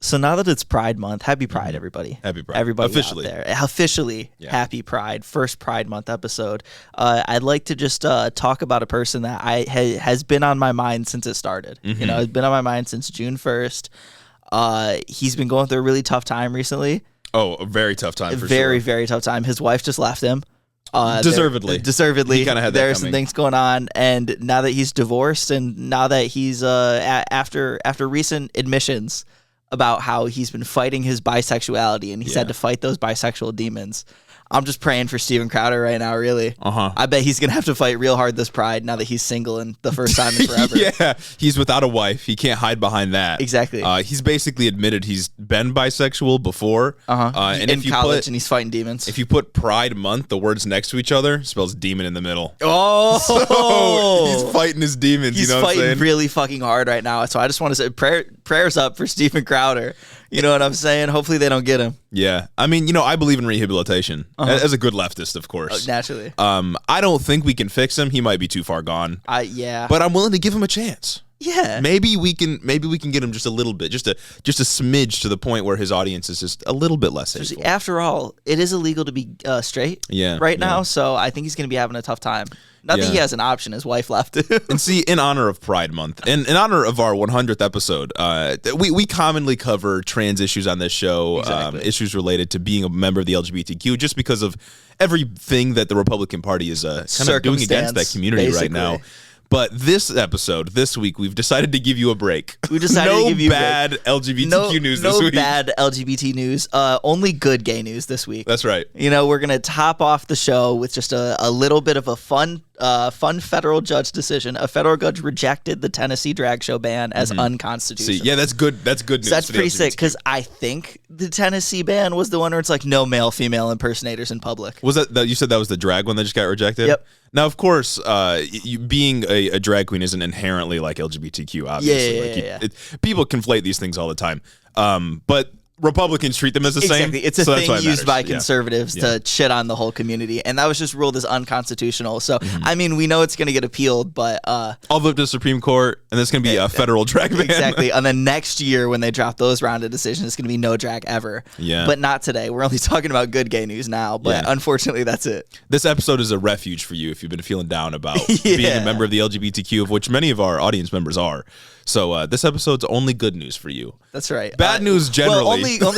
So now that it's Pride Month, happy Pride, everybody. Happy Pride. Everybody Officially. out there. Officially, happy Pride. First Pride Month episode. I'd like to just talk about a person that has been on my mind since it started. You know, it's been on my mind since June 1st. He's been going through a really tough time recently. Oh, a very tough time for Very, sure. very tough time. His wife just left him. Deservedly. He kind of had that There are coming. some things going on, and now that he's divorced, and now that he's after recent admissions about how he's been fighting his bisexuality, and he's had to fight those bisexual demons. I'm just praying for Steven Crowder right now, really. I bet he's going to have to fight real hard this Pride now that he's single and the first time in forever. Yeah, he's without a wife. He can't hide behind that. Exactly. He's basically admitted he's been bisexual before. And in college, and he's fighting demons. If you put Pride Month, the words next to each other, spells demon in the middle. Oh! So he's fighting his demons, He's you know what I'm fighting saying? really fucking hard right now. So I just want to say prayers up for Steven Crowder. You know what I'm saying? Hopefully they don't get him. Yeah. I mean, you know, I believe in rehabilitation. As a good leftist, of course. Naturally. I don't think we can fix him. He might be too far gone. Yeah. But I'm willing to give him a chance. Yeah. Maybe we can get him just a little bit, just a smidge to the point where his audience is just a little bit less hateful. After all, it is illegal to be straight right now, so I think he's going to be having a tough time. Not that he has an option. His wife left. And see, in honor of Pride Month, and in honor of our 100th episode, we commonly cover trans issues on this show, issues related to being a member of the LGBTQ, just because of everything that the Republican Party is kind of doing against that community right now. But this week, we've decided to give you a break. We decided to give you bad LGBTQ news this week. No bad LGBT news. Only good gay news this week. That's right. You know, we're going to top off the show with just a little bit of a fun federal judge decision. A federal judge rejected the Tennessee drag show ban as unconstitutional. See, yeah, that's good. That's good news. So that's pretty sick, because I think the Tennessee ban was the one where it's like no male, female impersonators in public. Was that you said that was the drag one that just got rejected? Yep. Now, of course, you being a drag queen isn't inherently like LGBTQ, obviously. Yeah. People conflate these things all the time. But Republicans treat them as the same. Exactly. It's a thing used by conservatives to shit on the whole community. And that was just ruled as unconstitutional. So, I mean, we know it's going to get appealed, but... I'll vote to the Supreme Court, and it's going to be a federal drag ban. Exactly. And then next year, when they drop those round of decisions, it's going to be no drag ever. Yeah. But not today. We're only talking about good gay news now. But unfortunately, that's it. This episode is a refuge for you if you've been feeling down about being a member of the LGBTQ, of which many of our audience members are. So this episode's only good news for you. That's right. Bad news generally. Well,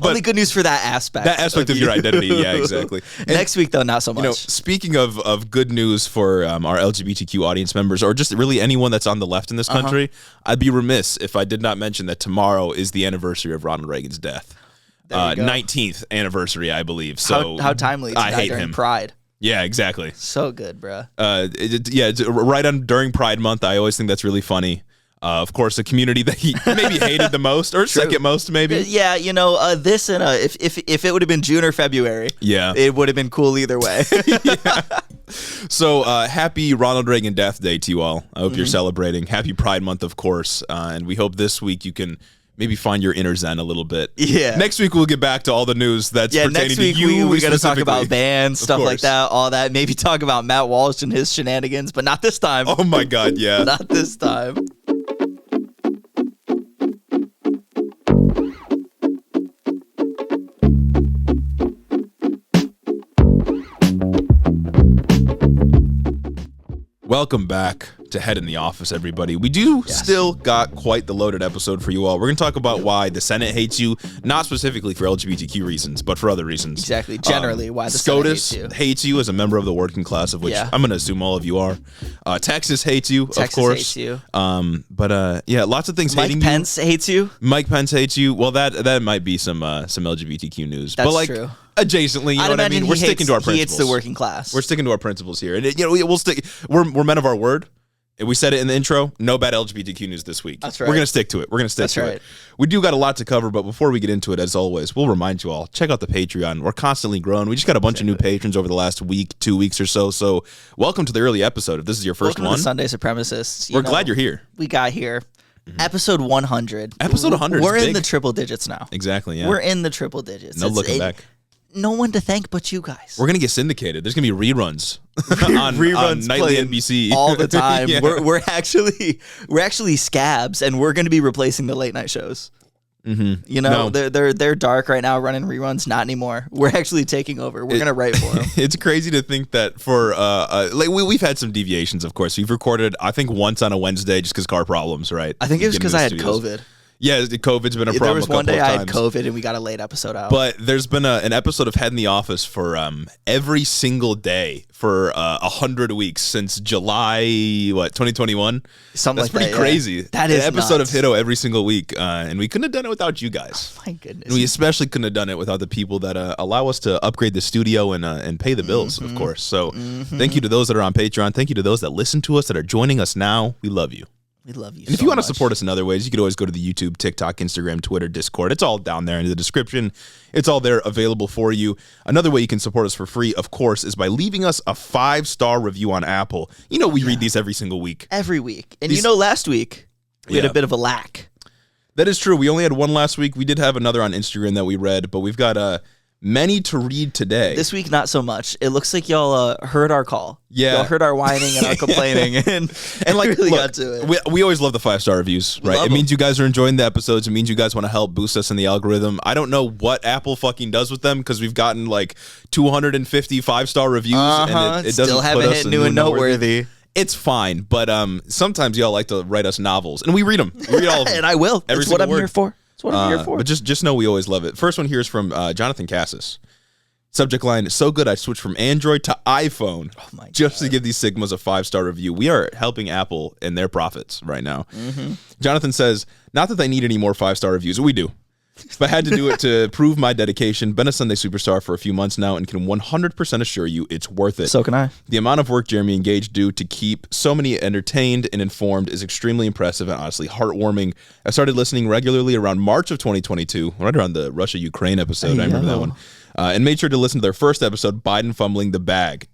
only good news for that aspect. That aspect of your identity, yeah, exactly. And next week, though, not so much. You know, speaking of good news for our LGBTQ audience members, or just really anyone that's on the left in this country, I'd be remiss if I did not mention that tomorrow is the anniversary of Ronald Reagan's death. 19th anniversary, I believe. So how timely. I hate him. Pride. Yeah, exactly. So good, bro. It's right on during Pride Month. I always think that's really funny. Of course, a community that he maybe hated the most, or second most, maybe. Yeah, you know, this and if it would have been June or February, it would have been cool either way. So happy Ronald Reagan Death Day to you all. I hope you're celebrating. Happy Pride Month, of course, and we hope this week you can maybe find your inner zen a little bit. Yeah. Next week we'll get back to all the news that's pertaining next week to you. We got to talk about bands, stuff like that, all that. Maybe talk about Matt Walsh and his shenanigans, but not this time. Oh my God, yeah. Not this time. Welcome back to Head in the Office, everybody. We do still got quite the loaded episode for you all. We're going to talk about why the Senate hates you, not specifically for LGBTQ reasons, but for other reasons. Exactly. Generally, why the SCOTUS Senate hates you as a member of the working class, of which I'm going to assume all of you are. Texas hates you, of course. Hates you. But lots of things hating you. Mike Pence hates you. Mike Pence hates you. Well, that might be some LGBTQ news. That's but like, true. Adjacently, you know what I mean? We're sticking to our principles. He hates the working class. We're sticking to our principles here. And, we'll stick. We're men of our word. We said it in the intro. No bad LGBTQ news this week. That's right. We're going to stick to it. We're going to stick to it. We do got a lot to cover, but before we get into it, as always, we'll remind you all, check out the Patreon. We're constantly growing. We just got a bunch of new patrons over the last week, 2 weeks or so. So welcome to the early episode. If this is your first welcome one. To Sunday Supremacists. We're glad you're here. We got here. Episode 100. Episode 100 We're is in big. the triple digits now. Exactly, yeah. We're in the triple digits. No looking back. No one to thank but you guys. We're going to get syndicated. There's going to be reruns on nightly NBC. All the time. We're actually scabs, and we're going to be replacing the late night shows. You know, they're dark right now, running reruns. Not anymore. We're actually taking over. We're gonna write for them. It's crazy to think that for like we've had some deviations. Of course, we've recorded I think once on a Wednesday just because car problems. Right? I think it was because I had COVID. Yeah, COVID's been a problem. There was one day I had COVID and we got a late episode out. But there's been an episode of Head in the Office for every single day for 100 weeks since July 2021. Something That's like pretty crazy. That is an episode nuts. of Hiddo every single week, and we couldn't have done it without you guys. Oh my goodness. And we especially couldn't have done it without the people that allow us to upgrade the studio and pay the bills, of course. So thank you to those that are on Patreon. Thank you to those that listen to us that are joining us now. We love you. We love you. And if you want to support us in other ways, you could always go to the YouTube, TikTok, Instagram, Twitter, Discord. It's all down there in the description. It's all there available for you. Another way you can support us for free, of course, is by leaving us a 5-star review on Apple. You know, we read these every single week. Every week. And last week, we had a bit of a lack. That is true. We only had one last week. We did have another on Instagram that we read, but we've got many to read today. This week, not so much. It looks like y'all heard our call. Yeah. Y'all heard our whining and our complaining and like really got to it. We always love the 5-star reviews, right? It means you guys are enjoying the episodes. It means you guys want to help boost us in the algorithm. I don't know what Apple fucking does with them because we've gotten like 250 5-star reviews and it doesn't still haven't hit new and noteworthy. It's fine, but sometimes y'all like to write us novels, and we read them. We read all of them. And I will. That's what I'm here for. That's what I'm here for. But just know we always love it. First one here is from Jonathan Cassis. Subject line, so good I switched from Android to iPhone just to give these Sigmas a 5-star review. We are helping Apple and their profits right now. Jonathan says, not that they need any more 5-star reviews. We do. If I had to do it to prove my dedication, been a Sunday superstar for a few months now and can 100% assure you it's worth it. So can I. The amount of work Jeremy and Gage do to keep so many entertained and informed is extremely impressive and honestly heartwarming. I started listening regularly around March of 2022, right around the Russia-Ukraine episode. I remember that one. And made sure to listen to their first episode, Biden Fumbling the Bag,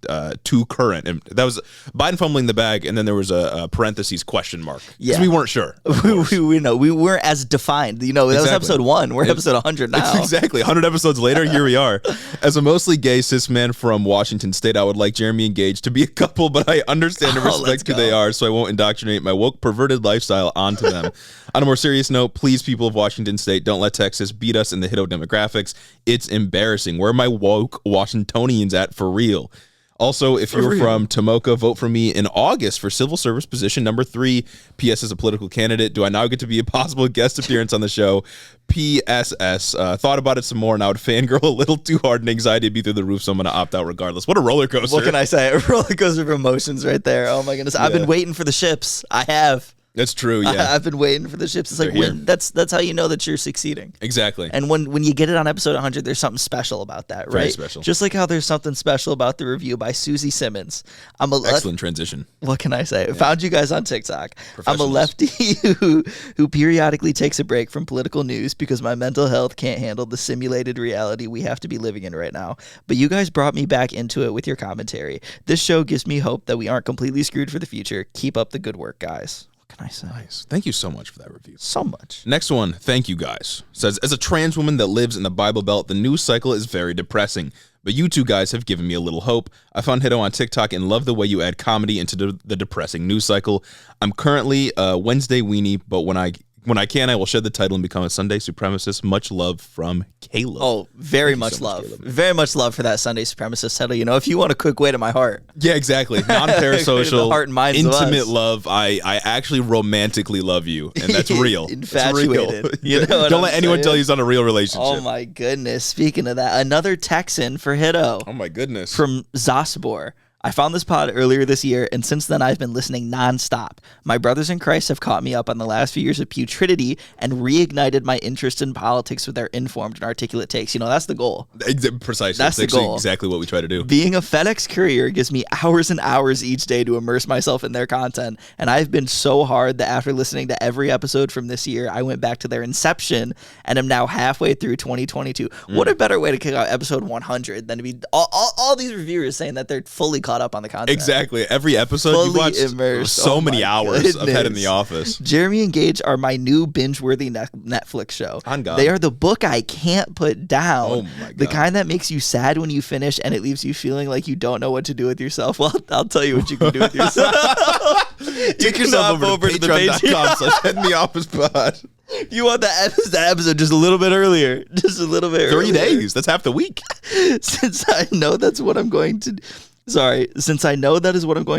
to current. And that was Biden Fumbling the Bag, and then there was a parentheses question mark. Because we weren't sure. we weren't as defined. That was episode 1. We're episode 100 now. Exactly. 100 episodes later, here we are. As a mostly gay cis man from Washington State, I would like Jeremy and Gage to be a couple, but I understand and respect who they are, so I won't indoctrinate my woke, perverted lifestyle onto them. On a more serious note, please, people of Washington State, don't let Texas beat us in the Hiddo demographics. It's embarrassing. Where are my woke Washingtonians at for real? Also, if you're from Tomoka, vote for me in August for civil service position number 3. P.S. as a political candidate, do I now get to be a possible guest appearance on the show? P.S.S. Thought about it some more, and I would fangirl a little too hard and anxiety would be through the roof, so I'm going to opt out regardless. What a roller coaster. What can I say? A roller coaster of emotions right there. Oh, my goodness. I've been waiting for the ships. I have. That's true, yeah. I've been waiting for the ships. It's like that's how you know that you're succeeding. Exactly. And when you get it on episode 100, there's something special about that, right? Very special. Just like how there's something special about the review by Susie Simmons. Excellent transition. What can I say? Found you guys on TikTok. I'm a lefty who periodically takes a break from political news because my mental health can't handle the simulated reality we have to be living in right now. But you guys brought me back into it with your commentary. This show gives me hope that we aren't completely screwed for the future. Keep up the good work, guys. Can I say? Nice. Thank you so much for that review. So much. Next one, thank you guys. Says, as a trans woman that lives in the Bible Belt, the news cycle is very depressing. But you two guys have given me a little hope. I found Hiddo on TikTok and love the way you add comedy into the depressing news cycle. I'm currently a Wednesday weenie, but when I can, I will shed the title and become a Sunday supremacist. Much love from Caleb. Oh, very much love. Very much love for that Sunday supremacist title. You know, if you want a quick way to my heart. Yeah, exactly. Non-parasocial, heart and minds intimate love. I actually romantically love you, and that's real. Infatuated. That's real. You know don't let anyone tell you it's not a real relationship. Oh, my goodness. Speaking of that, another Texan for Hiddo. Oh, my goodness. From Zosbor. I found this pod earlier this year, and since then I've been listening nonstop. My brothers in Christ have caught me up on the last few years of putridity and reignited my interest in politics with their informed and articulate takes. You know, that's the goal. Precisely. That's the goal. Exactly what we try to do. Being a FedEx courier gives me hours and hours each day to immerse myself in their content, and I've been so hard that after listening to every episode from this year, I went back to their inception and am now halfway through 2022. What a better way to kick out episode 100 than to be all these reviewers saying that they're fully caught up on the content. Exactly. Every episode you watch so many hours of Head in the Office. Jeremy and Gage are my new binge-worthy Netflix show. On God. They are the book I can't put down. Oh my God. The kind that makes you sad when you finish and it leaves you feeling like you don't know what to do with yourself. Well, I'll tell you what you can do with yourself. Take yourself over to the Patreon.com/Head in the Office pod. You want that episode just a little bit earlier. Just a little bit 30 earlier. days. That's half the week. Since I know that is what I'm going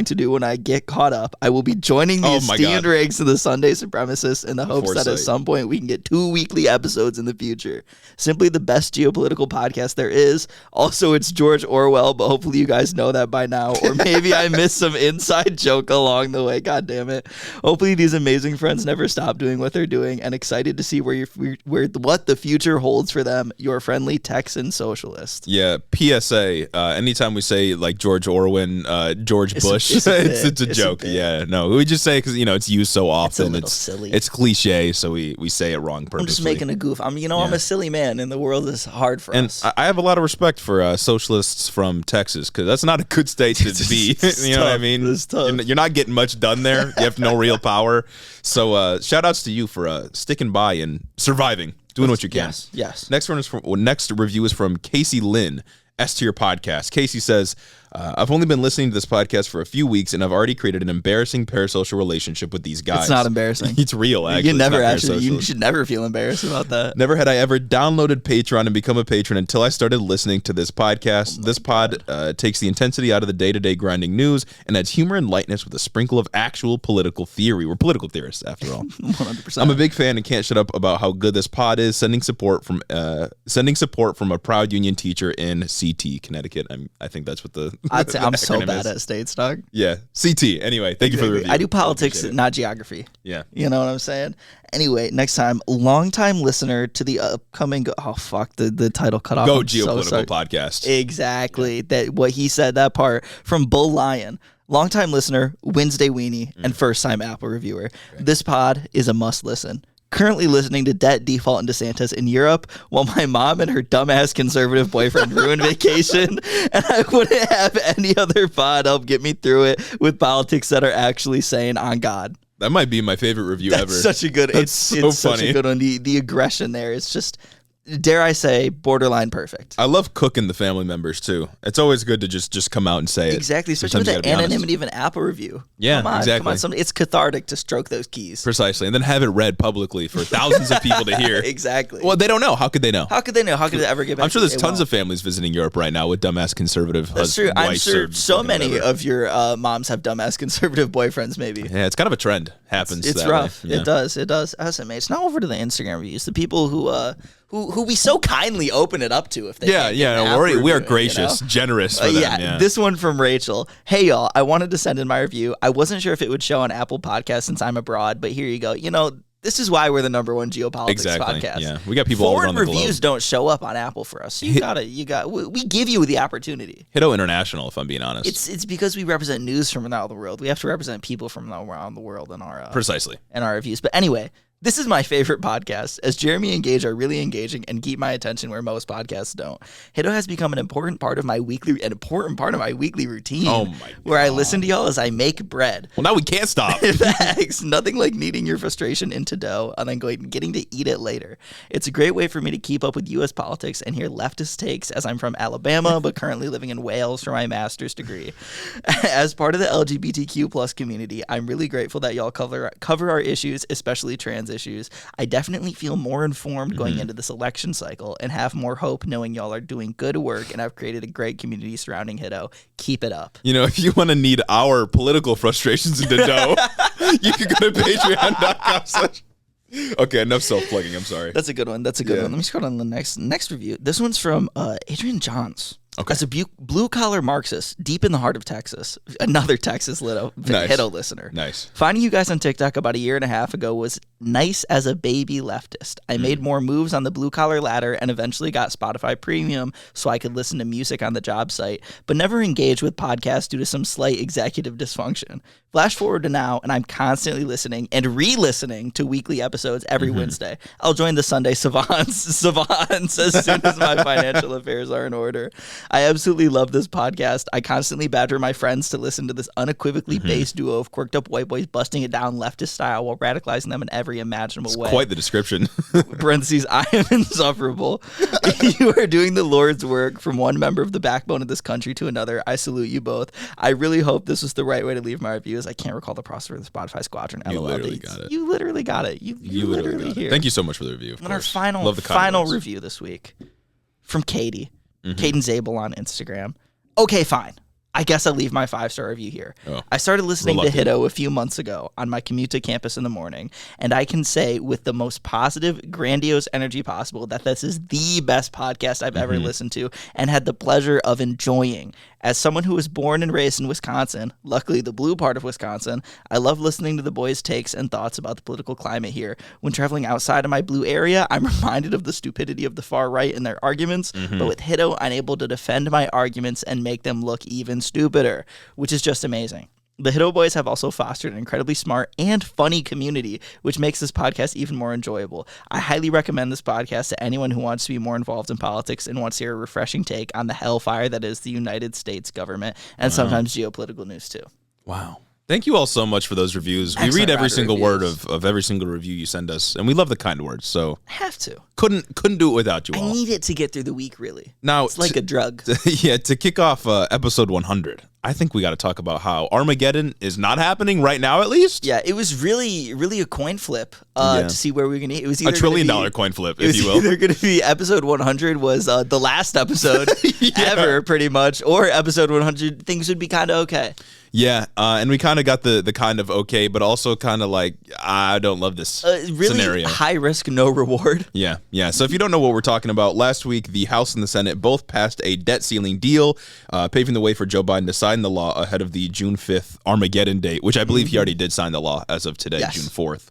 to do when I get caught up, I will be joining the esteemed ranks of the Sunday supremacists in the hopes that at some point we can get 2 weekly episodes in the future. Simply the best geopolitical podcast there is. Also, it's George Orwell, but hopefully you guys know that by now. Or maybe I missed some inside joke along the way. God damn it. Hopefully these amazing friends never stop doing what they're doing, and excited to see what the future holds for them. Your friendly Texan socialist. Yeah, PSA. Anytime we say like George Orwin, George Bush, it's a joke. Yeah, no, we just say because it's used so often. It's silly. It's cliche, so we say it wrong purposely. I'm just making a goof. I'm a silly man, and the world is hard for us. And I have a lot of respect for socialists from Texas because that's not a good state to be. You know what I mean? It's tough. You're not getting much done there. You have no real power. So shout outs to you for sticking by and surviving, doing what you can. Yes. Next review is from Casey Lynn. S Tier Podcast. Casey says, I've only been listening to this podcast for a few weeks, and I've already created an embarrassing parasocial relationship with these guys. It's not embarrassing. It's real, actually. You should never feel embarrassed about that. Never had I ever downloaded Patreon and become a patron until I started listening to this podcast. This pod takes the intensity out of the day-to-day grinding news and adds humor and lightness with a sprinkle of actual political theory. We're political theorists, after all. 100%. I'm a big fan and can't shut up about how good this pod is, sending support from a proud union teacher in CT, Connecticut. I think that's what the I'm so bad at states, dog. Yeah, CT. Anyway, thank you for the review. I do politics, not geography. Yeah. You know what I'm saying? Anyway, next time, longtime listener to the upcoming... the title cut off. Go Geopolitical Podcast. Exactly. Yeah. What he said, that part, from Bull Lion. Longtime listener, Wednesday Weenie, and first-time Apple reviewer. Okay. This pod is a must-listen. Currently listening to Debt, Default, and DeSantis in Europe while my mom and her dumbass conservative boyfriend ruined vacation, and I wouldn't have any other pod help get me through it with politics that are actually saying on God. That might be my favorite review ever. Such a good. It's funny. Such a good one. The aggression there. It's just, dare I say, borderline perfect. I love cooking the family members too. It's always good to just come out and say it. Exactly, especially with the anonymity of an Apple review. Yeah, Come on. It's cathartic to stroke those keys. Precisely, and then have it read publicly for thousands of people to hear. Exactly. Well, they don't know. How could they know? How could they ever get back? I'm sure there's tons of families visiting Europe right now with dumbass conservative husbands. That's true. I'm sure so many of your moms have dumbass conservative boyfriends. Maybe. Yeah, it's kind of a trend. Happens. It's rough. Yeah. It does. It's not over to the Instagram reviews. The people who we so kindly open it up to if they we are gracious, generous for them. Yeah. This one from Rachel. Hey y'all, I wanted to send in my review. I wasn't sure if it would show on Apple Podcasts since I'm abroad, but here you go. This is why we're the #1 geopolitics podcast. Yeah, we got people all around the globe. Reviews don't show up on Apple for us. So we give you the opportunity. Hito International, if I'm being honest. It's because we represent news from around the world. We have to represent people from around the world in our precisely in our reviews. But anyway. This is my favorite podcast, as Jeremy and Gage are really engaging and keep my attention where most podcasts don't. Hito has become an important part of my weekly routine. Oh my God. Where I listen to y'all as I make bread. Well, now we can't stop. Thanks. Nothing like kneading your frustration into dough and then getting to eat it later. It's a great way for me to keep up with U.S. politics and hear leftist takes, as I'm from Alabama but currently living in Wales for my master's degree. As part of the LGBTQ plus community, I'm really grateful that y'all cover our issues, especially trans issues. I definitely feel more informed going into this election cycle and have more hope knowing y'all are doing good work and have created a great community surrounding Hito. Keep it up. If you want to knead our political frustrations into dough, you can go to patreon.com/ Okay, enough self-plugging. I'm sorry. That's a good one. Let me scroll on the next review. This one's from Adrian Johns. Okay. As a blue-collar Marxist, deep in the heart of Texas, another Texas Hito listener. Nice. Finding you guys on TikTok about a year and a half ago was nice as a baby leftist. I made more moves on the blue-collar ladder and eventually got Spotify Premium so I could listen to music on the job site, but never engaged with podcasts due to some slight executive dysfunction. Flash forward to now, and I'm constantly listening and re-listening to weekly episodes every Wednesday. I'll join the Sunday savants as soon as my financial affairs are in order. I absolutely love this podcast. I constantly badger my friends to listen to this unequivocally based duo of quirked up white boys busting it down leftist style while radicalizing them in every imaginable way. Quite the description. Parentheses, I am insufferable. You are doing the Lord's work from one member of the backbone of this country to another. I salute you both. I really hope this was the right way to leave my reviews. I can't recall the process for the Spotify Squadron. You LOL. literally got it. You literally got it. You literally got here. it. Thank you so much for the review. And our final review this week from Katie. Caden Zabel on Instagram. Okay, fine. I guess I'll leave my 5-star review here. I started listening to Hiddo a few months ago on my commute to campus in the morning, and I can say with the most positive, grandiose energy possible that this is the best podcast I've ever listened to and had the pleasure of enjoying. As someone who was born and raised in Wisconsin, luckily the blue part of Wisconsin, I love listening to the boys' takes and thoughts about the political climate here. When traveling outside of my blue area, I'm reminded of the stupidity of the far right and their arguments, but with Hiddo, I'm able to defend my arguments and make them look even stupider, which is just amazing. The Hiddo Boys have also fostered an incredibly smart and funny community, which makes this podcast even more enjoyable. I highly recommend this podcast to anyone who wants to be more involved in politics and wants to hear a refreshing take on the hellfire that is the United States government and sometimes geopolitical news too. Wow. Thank you all so much for those reviews. We read every single word of every single review you send us, and we love the kind words. So have to. Couldn't do it without you all. I need it to get through the week, really. Now it's like a drug. Yeah, to kick off episode 100, I think we got to talk about how Armageddon is not happening right now, at least. Yeah, it was really a coin flip to see where we were going to. It was either $1 trillion coin flip, if you will. Either going to be episode 100 was the last episode ever, pretty much, or episode 100 things would be kind of okay. Yeah, and we kind of got the kind of okay, but also kind of like, I don't love this really scenario. High risk, no reward. Yeah. So if you don't know what we're talking about, last week the House and the Senate both passed a debt ceiling deal, paving the way for Joe Biden to sign the law ahead of the June 5th Armageddon date, which I believe he already did sign the law as of today, June 4th.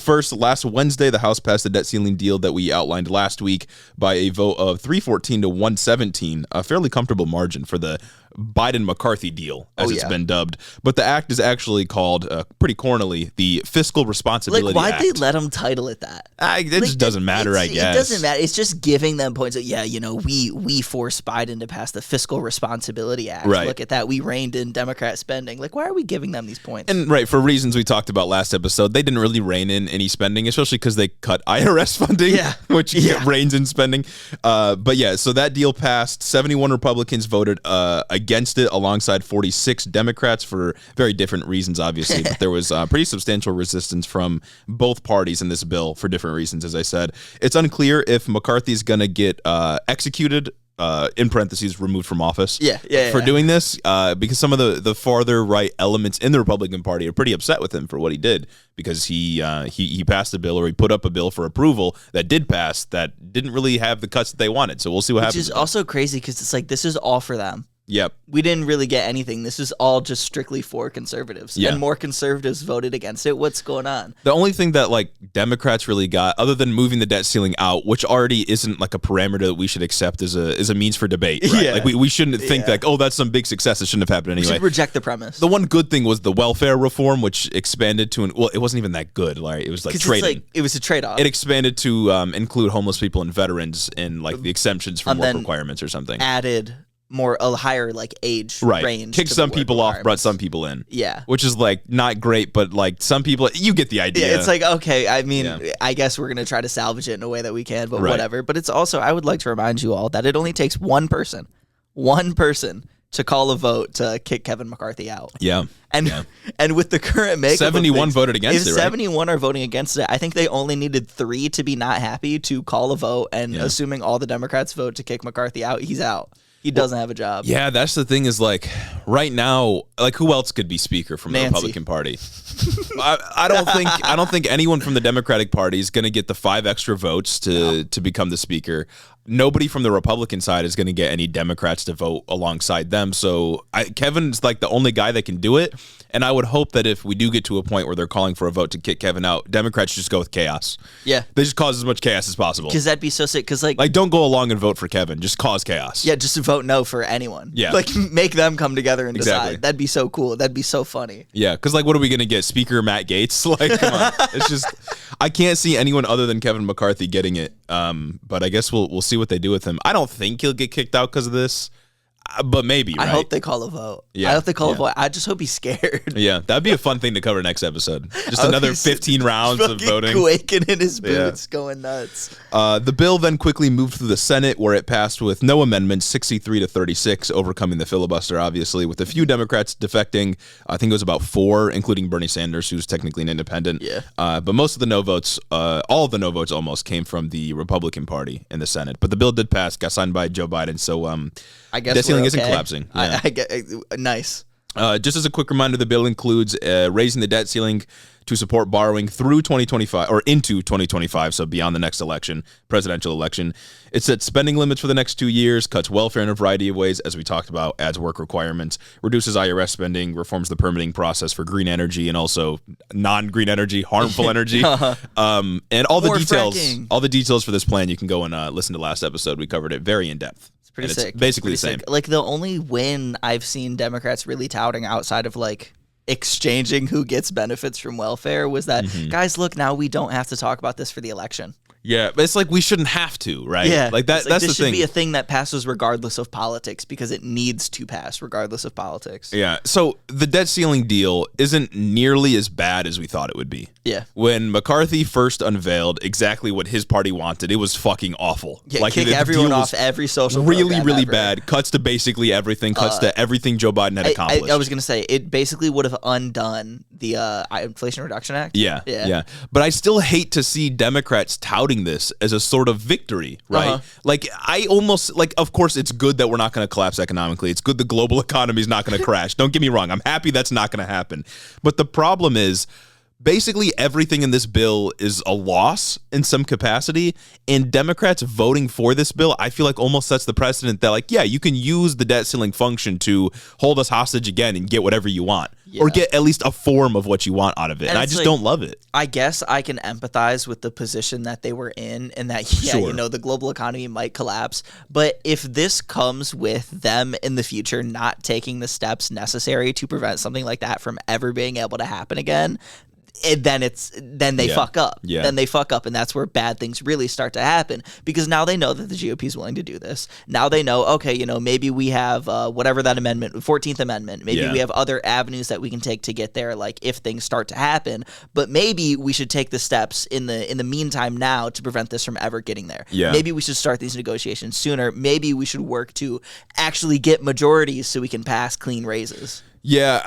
First, last Wednesday, the House passed the debt ceiling deal that we outlined last week by a vote of 314 to 117, a fairly comfortable margin for the Biden-McCarthy deal, as it's been dubbed. But the act is actually called, pretty cornily, the Fiscal Responsibility Act. Why'd they let them title it that? It just doesn't matter, I guess. It doesn't matter. It's just giving them points. We forced Biden to pass the Fiscal Responsibility Act. Right. Look at that. We reined in Democrat spending. Why are we giving them these points? And for reasons we talked about last episode, they didn't really rein in any spending, especially because they cut IRS funding, which reins in spending. But so that deal passed. 71 Republicans voted against it alongside 46 Democrats for very different reasons, obviously. But there was pretty substantial resistance from both parties in this bill for different reasons, as I said. It's unclear if McCarthy's going to get executed, in parentheses, removed from office for doing this, because some of the farther right elements in the Republican Party are pretty upset with him for what he did, because he passed a bill, or he put up a bill for approval that did pass that didn't really have the cuts that they wanted. So we'll see what happens. Which is also crazy because it's this is all for them. Yep. We didn't really get anything. This is all just strictly for conservatives. And more conservatives voted against it. What's going on? The only thing that Democrats really got, other than moving the debt ceiling out, which already isn't a parameter that we should accept as a means for debate, right? We shouldn't think that's some big success. It shouldn't have happened anyway. We should reject the premise. The one good thing was the welfare reform, which expanded to it wasn't even that good, Larry. It was trading. It was a trade-off. It expanded to include homeless people and veterans in the exemptions from work requirements or something. Added a higher age range. Kick some people off, brought some people in. Yeah. Which is not great, but some people, you get the idea. Yeah, it's okay, I mean, I guess we're going to try to salvage it in a way that we can, but whatever. But it's also, I would like to remind you all that it only takes one person to call a vote to kick Kevin McCarthy out. Yeah. And with the current makeup 71 voted against it, right? 71 are voting against it, I think they only needed 3 to be not happy to call a vote, and assuming all the Democrats vote to kick McCarthy out, he's out. He doesn't have a job. Yeah, that's the thing is right now, who else could be speaker from the Republican Party? I don't think anyone from the Democratic Party is going to get the 5 extra votes to become the speaker. Nobody from the Republican side is going to get any Democrats to vote alongside them. So Kevin's the only guy that can do it. And I would hope that if we do get to a point where they're calling for a vote to kick Kevin out, Democrats just go with chaos. Yeah. They just cause as much chaos as possible. Because that'd be so sick. Because don't go along and vote for Kevin. Just cause chaos. Yeah, just vote no for anyone. Yeah. Make them come together and decide. That'd be so cool. That'd be so funny. Yeah, because what are we going to get? Speaker Matt Gaetz? Come on. It's just, I can't see anyone other than Kevin McCarthy getting it. But I guess we'll see what they do with him. I don't think he'll get kicked out because of this. But maybe, right? I hope they call a vote. Yeah. I hope they call a vote. I just hope he's scared. Yeah, that'd be a fun thing to cover next episode. Just another 15 rounds of voting. Quaking in his boots, going nuts. The bill then quickly moved through the Senate, where it passed with no amendments, 63-36, overcoming the filibuster, obviously, with a few Democrats defecting. I think it was about 4, including Bernie Sanders, who's technically an independent. Yeah. But most of the no votes, all of the no votes almost, came from the Republican Party in the Senate. But the bill did pass, got signed by Joe Biden, so I guess debt ceiling okay. isn't collapsing. Yeah. I get nice. Just as a quick reminder, the bill includes raising the debt ceiling to support borrowing through 2025 or into 2025, so beyond the next election, presidential election. It sets spending limits for the next 2 years, cuts welfare in a variety of ways, as we talked about, adds work requirements, reduces IRS spending, reforms the permitting process for green energy and also non-green energy, harmful energy. And all the details, fracking. all the details for this plan, you can go and listen to last episode. We covered it very in depth. Pretty and sick. It's basically the same. Sick. Like the only win I've seen Democrats really touting outside of like exchanging who gets benefits from welfare was that, guys, look, now we don't have to talk about this for the election. Yeah, but it's like we shouldn't have to, right? Yeah, like that. That's the this thing. should be a thing that passes regardless of politics because it needs to pass regardless of politics. Yeah. So the debt ceiling deal isn't nearly as bad as we thought it would be. Yeah. When McCarthy first unveiled exactly what his party wanted, it was fucking awful. Yeah, like kick everyone off every social program really ever. bad. Cuts to basically everything. Cuts to everything Joe Biden had accomplished. I was gonna say it basically would have undone the Inflation Reduction Act. Yeah. But I still hate to see Democrats touting this as a sort of victory, right? Like I almost like. Of course, it's good that we're not going to collapse economically. It's good the global economy is not going to crash. Don't get me wrong. I'm happy that's not going to happen. But the problem is, basically everything in this bill is a loss in some capacity, and Democrats voting for this bill, I feel like almost sets the precedent that, like, yeah, you can use the debt ceiling function to hold us hostage again and get whatever you want, or get at least a form of what you want out of it. And I just like, don't love it. I guess I can empathize with the position that they were in, and that, you know, the global economy might collapse. But if this comes with them in the future not taking the steps necessary to prevent something like that from ever being able to happen again, then they fuck up. Yeah. Then they fuck up, and that's where bad things really start to happen, because now they know that the GOP is willing to do this. Now they know, okay, you know, maybe we have whatever that amendment, 14th Amendment, maybe we have other avenues that we can take to get there, like if things start to happen, but maybe we should take the steps in the meantime now to prevent this from ever getting there. Yeah. Maybe we should start these negotiations sooner. Maybe we should work to actually get majorities so we can pass clean raises. Yeah,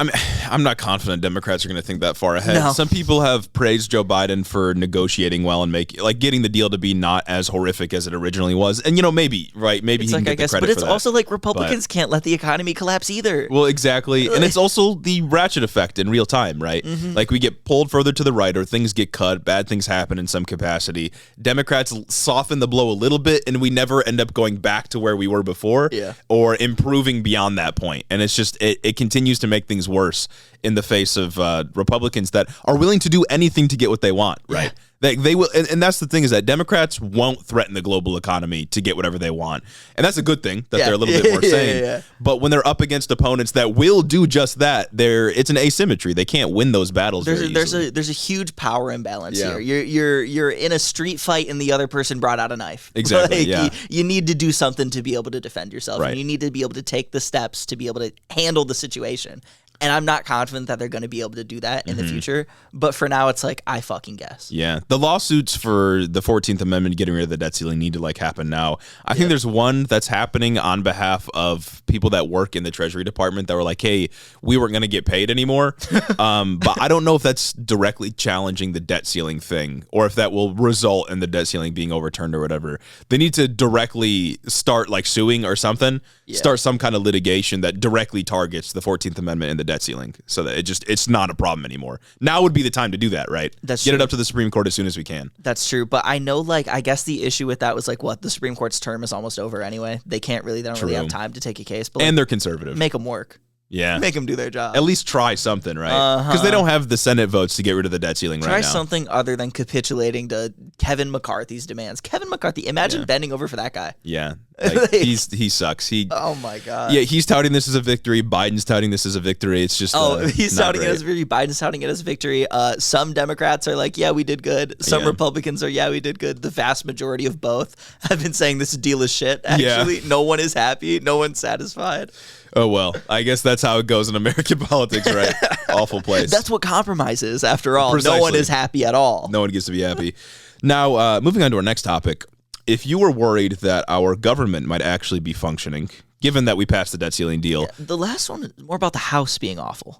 I'm not confident Democrats are going to think that far ahead. No. Some people have praised Joe Biden for negotiating well and getting the deal to be not as horrific as it originally was. And, you know, maybe, right, maybe it's he like, can get the credit but it's for that. also like Republicans can't let the economy collapse either. Well, exactly. And it's also the ratchet effect in real time, right? Like we get pulled further to the right, or things get cut, bad things happen in some capacity. Democrats soften the blow a little bit, and we never end up going back to where we were before, or improving beyond that point. And it's just, it continues to make things worse in the face of Republicans that are willing to do anything to get what they want, right? They will, and that's the thing, is that Democrats won't threaten the global economy to get whatever they want, and that's a good thing that they're a little bit more sane. But when they're up against opponents that will do just that, it's an asymmetry. They can't win those battles. There's a huge power imbalance here. You're in a street fight, and the other person brought out a knife. Exactly. You need to do something to be able to defend yourself, right. and you need to be able to take the steps to be able to handle the situation. And I'm not confident that they're going to be able to do that in the future. But for now, it's like, I fucking guess. Yeah. The lawsuits for the 14th Amendment, getting rid of the debt ceiling, need to happen now. I think there's one that's happening on behalf of people that work in the Treasury Department that were like, hey, we weren't going to get paid anymore. But I don't know if that's directly challenging the debt ceiling thing, or if that will result in the debt ceiling being overturned or whatever. They need to directly start suing or something, start some kind of litigation that directly targets the 14th Amendment and the debt ceiling, so that it's not a problem anymore. Now would be the time to do that, right? Get it up to the Supreme Court as soon as we can. That's true, but I know, I guess the issue with that was the Supreme Court's term is almost over anyway. They don't really have time to take a case, but and they're conservative. Make them work. Yeah. Make them do their job. At least try something, right? Because they don't have the Senate votes to get rid of the debt ceiling right now. Try something other than capitulating to Kevin McCarthy's demands. Kevin McCarthy, imagine bending over for that guy. Yeah. Like, he sucks. Oh my god. Yeah, he's touting this as a victory. Biden's touting this as a victory. It's just he's touting it as a victory. Biden's touting it as a victory. Some Democrats are like, yeah, we did good. Some Republicans are, yeah, we did good. The vast majority of both have been saying this deal is shit. Actually, no one is happy. No one's satisfied. Oh, well, I guess that's how it goes in American politics, right? Awful place. That's what compromise is, after all. Precisely. No one is happy at all. No one gets to be happy. Now, moving on to our next topic. If you were worried that our government might actually be functioning, given that we passed the debt ceiling deal. Yeah, the last one is more about the House being awful.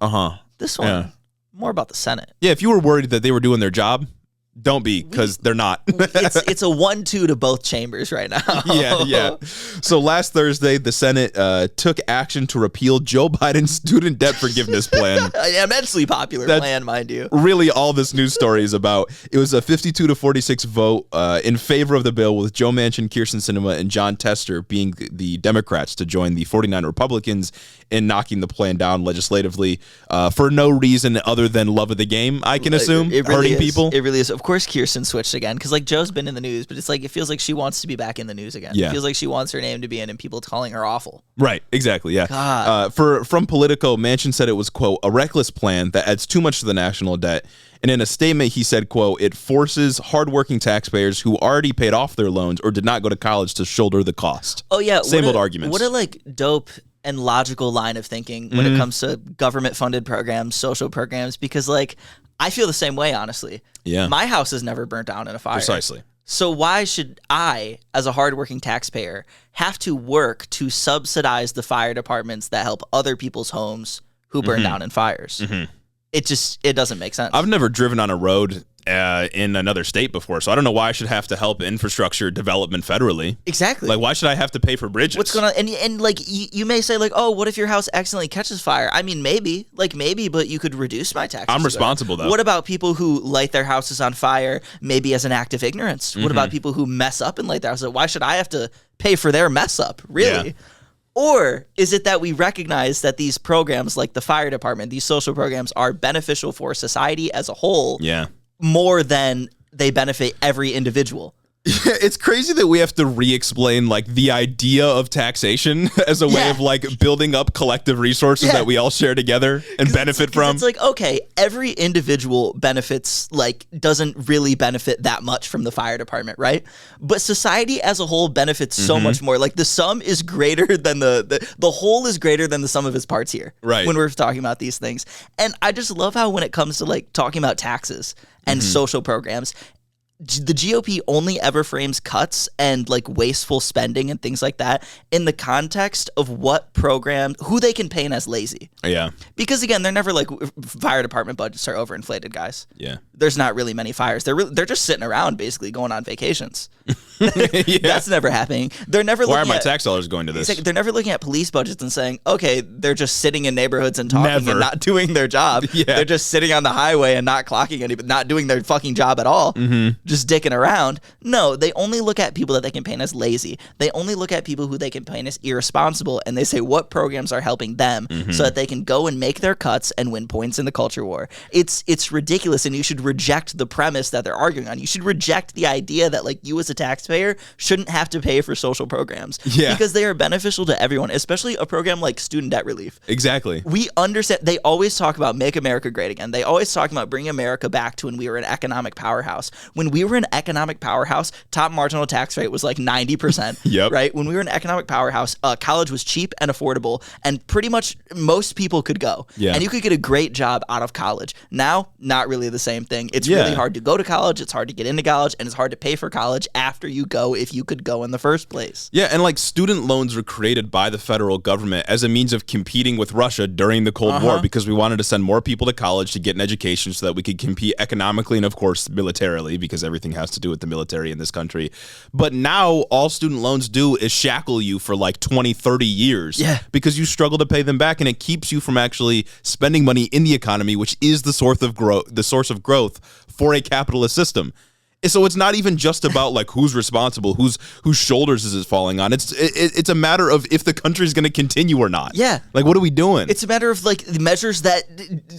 This one, more about the Senate. Yeah, if you were worried that they were doing their job, don't be, because they're not. It's a 1-2 to both chambers right now. Yeah. So last Thursday, the Senate took action to repeal Joe Biden's student debt forgiveness plan. An immensely popular plan, mind you. Really, all this news story is about. It was a 52-46 vote in favor of the bill, with Joe Manchin, Kyrsten Sinema, and John Tester being the Democrats to join the 49 Republicans in knocking the plan down legislatively for no reason other than love of the game, I can assume, it really hurting people. It really is. Of course, Kyrsten switched again, because like Joe's been in the news, but it's like it feels like she wants to be back in the news again. Yeah. It feels like she wants her name to be in and people calling her awful. Right, exactly, yeah. God. From Politico, Manchin said it was, quote, a reckless plan that adds too much to the national debt. And in a statement, he said, quote, it forces hardworking taxpayers who already paid off their loans or did not go to college to shoulder the cost. Oh, yeah. Same old arguments. What a like dope and logical line of thinking when it comes to government-funded programs, social programs, because like I feel the same way, honestly. Yeah. My house has never burnt down in a fire. Precisely. So why should I, as a hardworking taxpayer, have to work to subsidize the fire departments that help other people's homes who burn down in fires? It doesn't make sense. I've never driven on a road in another state before, so I don't know why I should have to help infrastructure development federally. Exactly. Like, why should I have to pay for bridges? What's going on? And like, you may say, like, oh, what if your house accidentally catches fire? I mean, maybe, but you could reduce my taxes. I'm responsible, though. What about people who light their houses on fire, maybe as an act of ignorance? What about people who mess up and light their houses? Why should I have to pay for their mess up, really? Yeah. Or is it that we recognize that these programs, like the fire department, these social programs, are beneficial for society as a whole more than they benefit every individual? Yeah, it's crazy that we have to re-explain like the idea of taxation as a way of like building up collective resources that we all share together and benefit from. It's like, okay, every individual benefits, like doesn't really benefit that much from the fire department, right? But society as a whole benefits so much more. Like the sum is greater than the whole is greater than the sum of its parts here. Right. When we're talking about these things. And I just love how when it comes to like talking about taxes and social programs, the GOP only ever frames cuts and like wasteful spending and things like that in the context of what program, who they can paint as lazy. Yeah. Because again, they're never like fire department budgets are overinflated, guys. Yeah. There's not really many fires. They're just sitting around basically going on vacations. That's never happening. They're never. Why are my tax dollars going to this? They're never looking at police budgets and saying, okay, they're just sitting in neighborhoods and talking and not doing their job. They're just sitting on the highway and not clocking anybody, not doing their fucking job at all. Just dicking around. No, they only look at people that they can paint as lazy. They only look at people who they can paint as irresponsible, and they say what programs are helping them so that they can go and make their cuts and win points in the culture war. It's ridiculous, and you should reject the premise that they're arguing on. You should reject the idea that like you as a taxpayer shouldn't have to pay for social programs because they are beneficial to everyone, especially a program like student debt relief. Exactly. We understand. They always talk about make America great again. They always talk about bringing America back to when we were an economic powerhouse. When we were an economic powerhouse, top marginal tax rate was like 90%. Right? When we were an economic powerhouse, college was cheap and affordable, and pretty much most people could go. And you could get a great job out of college. Now, not really the same thing. It's really hard to go to college. It's hard to get into college, and it's hard to pay for college after you go if you could go in the first place. Yeah, and like student loans were created by the federal government as a means of competing with Russia during the Cold War because we wanted to send more people to college to get an education so that we could compete economically and, of course, militarily, because everything has to do with the military in this country. But now all student loans do is shackle you for like 20, 30 years because you struggle to pay them back, and it keeps you from actually spending money in the economy, which is the source of growth for a capitalist system. So it's not even just about like who's responsible, whose shoulders is it falling on. It's a matter of if the country's going to continue or not. Yeah. Like, what are we doing? It's a matter of like the measures that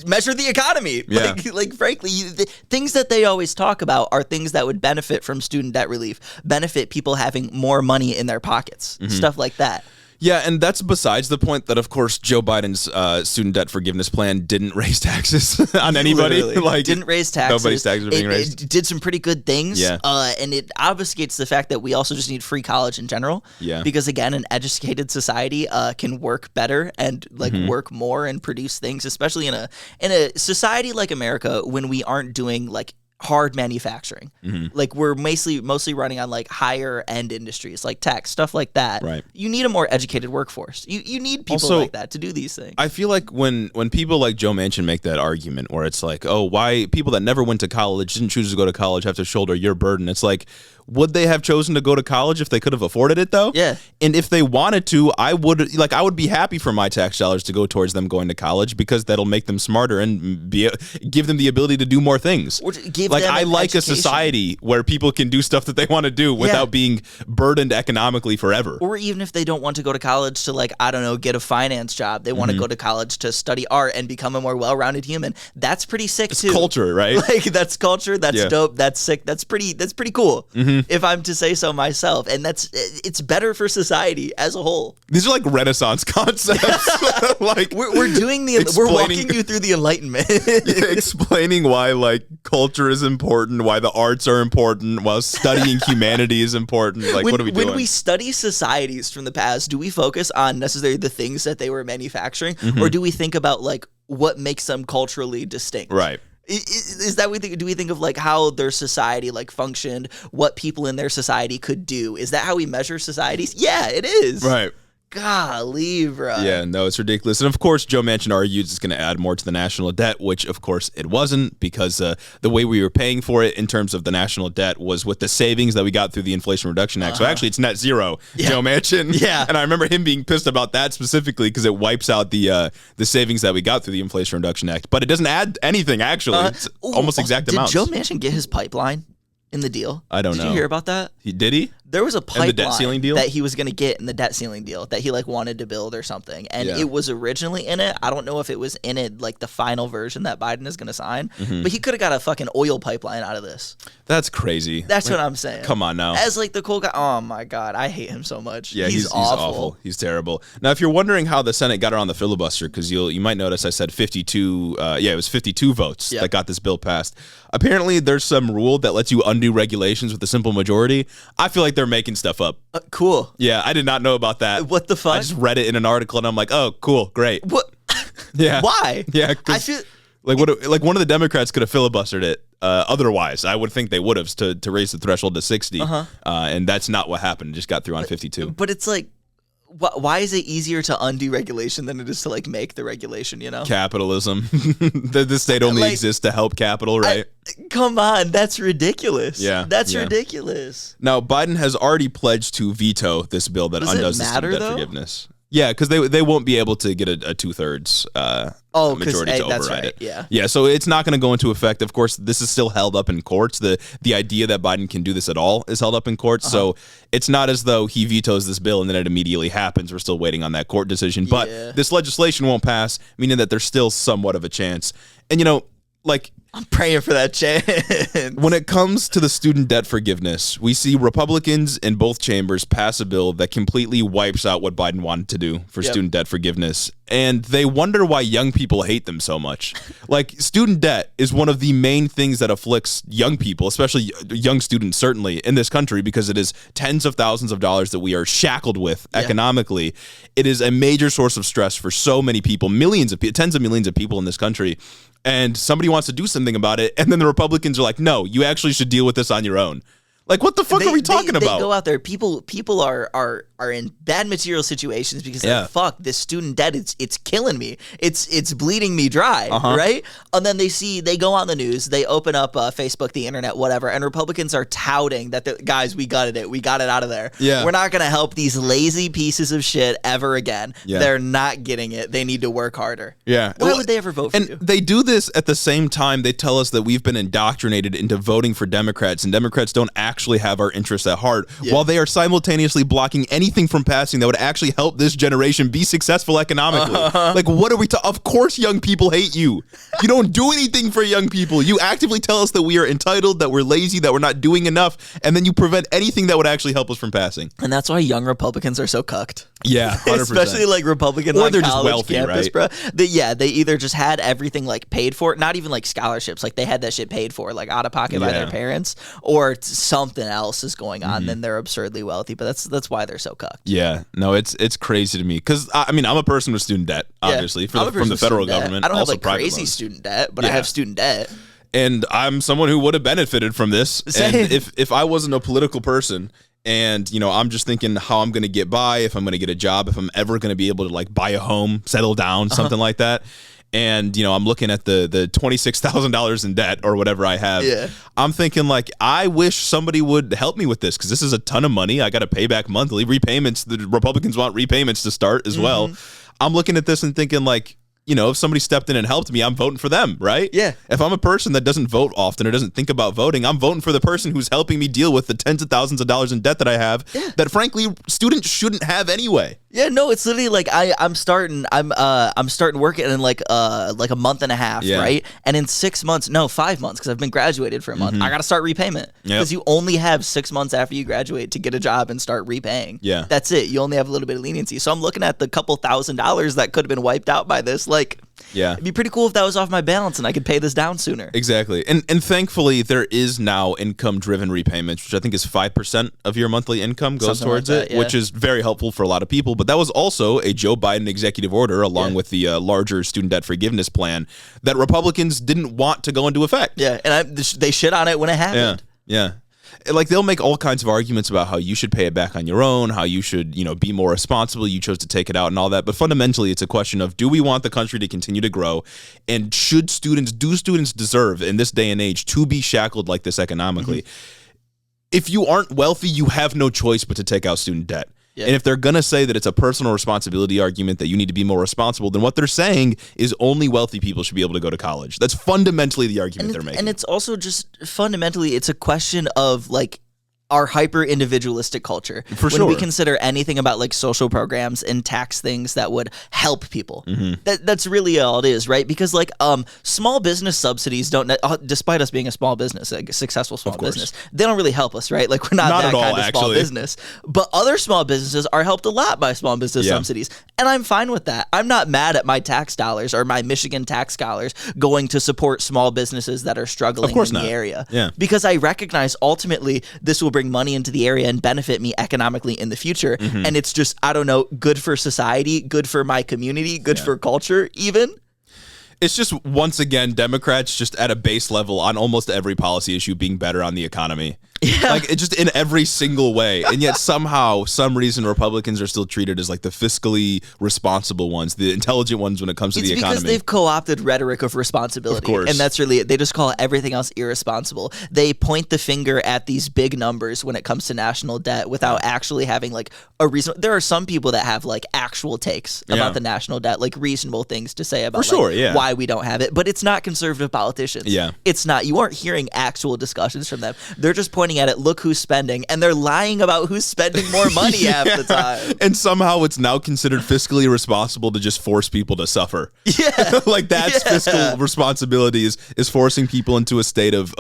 measure the economy. Yeah. Like frankly, the things that they always talk about are things that would benefit from student debt relief, benefit people having more money in their pockets, stuff like that. Yeah, and that's besides the point that, of course, Joe Biden's student debt forgiveness plan didn't raise taxes on anybody. Like, didn't raise taxes. Nobody's taxes are being raised. It did some pretty good things. Yeah. And it obfuscates the fact that we also just need free college in general. Yeah. Because, again, an educated society can work better and, like, work more and produce things, especially in a society like America when we aren't doing, like, hard manufacturing. Like we're mostly running on like higher end industries like tech, stuff like that. Right. You need a more educated workforce. You need people also, like that to do these things. I feel like when people like Joe Manchin make that argument where it's like, oh, why people that never went to college, didn't choose to go to college, have to shoulder your burden. It's like, would they have chosen to go to college if they could have afforded it though? Yeah. And if they wanted to, I would be happy for my tax dollars to go towards them going to college because that'll make them smarter and give them the ability to do more things. Or give like them I like education. a society where people can do stuff that they want to do without being burdened economically forever. Or even if they don't want to go to college to like, I don't know, get a finance job. They want to go to college to study art and become a more well-rounded human. That's pretty sick too. Culture, right? Like that's culture. That's dope. That's sick. That's pretty cool. If I'm to say so myself. And it's better for society as a whole. These are like Renaissance concepts. Like we're doing we're walking you through the Enlightenment. Explaining why like culture is important, why the arts are important, while studying humanity is important. Like what are we doing? When we study societies from the past, do we focus on necessarily the things that they were manufacturing, or do we think about like what makes them culturally distinct? Right. Is that do we think of like how their society like functioned, what people in their society could do? Is that how we measure societies? Yeah, it is. Right. Golly, bro. Yeah, no, it's ridiculous. And of course, Joe Manchin argues it's going to add more to the national debt, which of course it wasn't, because the way we were paying for it in terms of the national debt was with the savings that we got through the Inflation Reduction Act. So actually it's net zero, Joe Manchin. Yeah. And I remember him being pissed about that specifically because it wipes out the savings that we got through the Inflation Reduction Act. But it doesn't add anything, actually. It's almost exact amounts. Did Joe Manchin get his pipeline in the deal? I don't know. Did you hear about that? Did he? There was a pipeline the debt ceiling deal? that he was going to get in the debt ceiling deal that he like wanted to build or something. And it was originally in it. I don't know if it was in it like the final version that Biden is going to sign, but he could have got a fucking oil pipeline out of this. That's crazy. That's what I'm saying. Come on now. As like the cool guy. Oh my God. I hate him so much. Yeah, he's awful. He's terrible. Now, if you're wondering how the Senate got around the filibuster, because you might notice I said 52, it was 52 votes that got this bill passed. Apparently, there's some rule that lets you undo regulations with a simple majority. I feel like they're making stuff up. Cool. Yeah, I did not know about that. What the fuck? I just read it in an article, and I'm like, oh, cool, great. What? Yeah. Why? Yeah, I feel... like one of the Democrats could have filibustered it. Otherwise, I would think they would have to raise the threshold to 60. And that's not what happened. It just got through on 52. But it's like, why is it easier to undo regulation than it is to like make the regulation, you know? Capitalism. the state only exists to help capital, right? Come on, that's ridiculous. Yeah. That's ridiculous. Now, Biden has already pledged to veto this bill that undoes the student debt forgiveness. Yeah, because they won't be able to get a 2/3 majority to override it. Yeah. So it's not going to go into effect. Of course, this is still held up in courts. The idea that Biden can do this at all is held up in courts. So it's not as though he vetoes this bill and then it immediately happens. We're still waiting on that court decision. But this legislation won't pass, meaning that there's still somewhat of a chance. And like, I'm praying for that chance. When it comes to the student debt forgiveness, we see Republicans in both chambers pass a bill that completely wipes out what Biden wanted to do for student debt forgiveness. And they wonder why young people hate them so much. Like, student debt is one of the main things that afflicts young people, especially young students, certainly, in this country, because it is tens of thousands of dollars that we are shackled with economically. It is a major source of stress for so many people, tens of millions of people in this country. And somebody wants to do something about it, and then the Republicans are like, no, you actually should deal with this on your own. Like, what the fuck are we talking about? They go out there. People are are in bad material situations because they're like, fuck, this student debt, it's killing me. It's bleeding me dry, right? And then they go on the news, they open up Facebook, the internet, whatever, and Republicans are touting that, guys, we gutted it. We got it out of there. Yeah. We're not going to help these lazy pieces of shit ever again. Yeah. They're not getting it. They need to work harder. Yeah. Why would they ever vote for you? And they do this at the same time they tell us that we've been indoctrinated into voting for Democrats, and Democrats don't actually have our interests at heart, while they are simultaneously blocking anything from passing that would actually help this generation be successful economically. Like, what are we Of course young people hate you. You don't do anything for young people. You actively tell us that we are entitled, that we're lazy, that we're not doing enough, and then you prevent anything that would actually help us from passing. And that's why young Republicans are so cucked. Yeah, 100%. Especially like Republicans on they're college just wealthy, campus, right? bro. They either just had everything like paid for, not even like scholarships, like they had that shit paid for, like out of pocket by their parents, or something else is going on. Then they're absurdly wealthy, but that's why they're so cucked. Yeah, no, it's crazy to me because I mean I'm a person with student debt, obviously, from the federal government. I don't also have like crazy loans. student debt, but I have student debt. And I'm someone who would have benefited from this. Same. And if I wasn't a political person, and I'm just thinking how I'm going to get by, if I'm going to get a job, if I'm ever going to be able to like buy a home, settle down, something like that. And I'm looking at the $26,000 in debt or whatever I have. Yeah. I'm thinking like I wish somebody would help me with this because this is a ton of money. I got to pay back monthly repayments. The Republicans want repayments to start as well. I'm looking at this and thinking like, if somebody stepped in and helped me, I'm voting for them, right? Yeah. If I'm a person that doesn't vote often or doesn't think about voting, I'm voting for the person who's helping me deal with the tens of thousands of dollars in debt that I have that, frankly, students shouldn't have anyway. Yeah, no, it's literally like I'm starting working in like a month and a half, right? And in 5 months, because I've been graduated for a month, I got to start repayment because you only have 6 months after you graduate to get a job and start repaying. Yeah, that's it. You only have a little bit of leniency. So I'm looking at the couple $1,000s that could have been wiped out by this. Like, it'd be pretty cool if that was off my balance and I could pay this down sooner. Exactly, and thankfully there is now income-driven repayments, which I think is 5% of your monthly income goes Something towards like that, it, which is very helpful for a lot of people. But that was also a Joe Biden executive order, along with the larger student debt forgiveness plan, that Republicans didn't want to go into effect. Yeah, and they shit on it when it happened. Yeah. Like they'll make all kinds of arguments about how you should pay it back on your own, how you should, be more responsible. You chose to take it out and all that. But fundamentally, it's a question of, do we want the country to continue to grow? And do students deserve in this day and age to be shackled like this economically? If you aren't wealthy, you have no choice but to take out student debt. Yeah. And if they're going to say that it's a personal responsibility argument that you need to be more responsible, then what they're saying is only wealthy people should be able to go to college. That's fundamentally the argument they're making. And it's also just fundamentally, it's a question of like our hyper individualistic culture. For sure. When we consider anything about like social programs and tax things that would help people. That's really all it is, right? Because like small business subsidies don't, despite us being a small business, a successful small business, they don't really help us, right? Like we're not that kind of small business. But other small businesses are helped a lot by small business subsidies. And I'm fine with that. I'm not mad at my tax dollars or my Michigan tax dollars going to support small businesses that are struggling in the area. Yeah. Because I recognize ultimately this will bring money into the area and benefit me economically in the future. And it's just, I don't know, good for society, good for my community, good for culture even. It's just, once again, Democrats just at a base level on almost every policy issue being better on the economy. Yeah. Like, it just in every single way. And yet somehow, some reason, Republicans are still treated as like the fiscally responsible ones, the intelligent ones when it comes to the economy. It's because they've co-opted rhetoric of responsibility. Of course. And that's really it. They just call everything else irresponsible. They point the finger at these big numbers when it comes to national debt without actually having like a reason. There are some people that have like actual takes about the national debt, like reasonable things to say about why we don't have it. But it's not conservative politicians. Yeah. It's not. You aren't hearing actual discussions from them. They're just pointing at it, look who's spending, and they're lying about who's spending more money half the time. And somehow it's now considered fiscally responsible to just force people to suffer. Yeah. Like that's fiscal responsibility is forcing people into a state of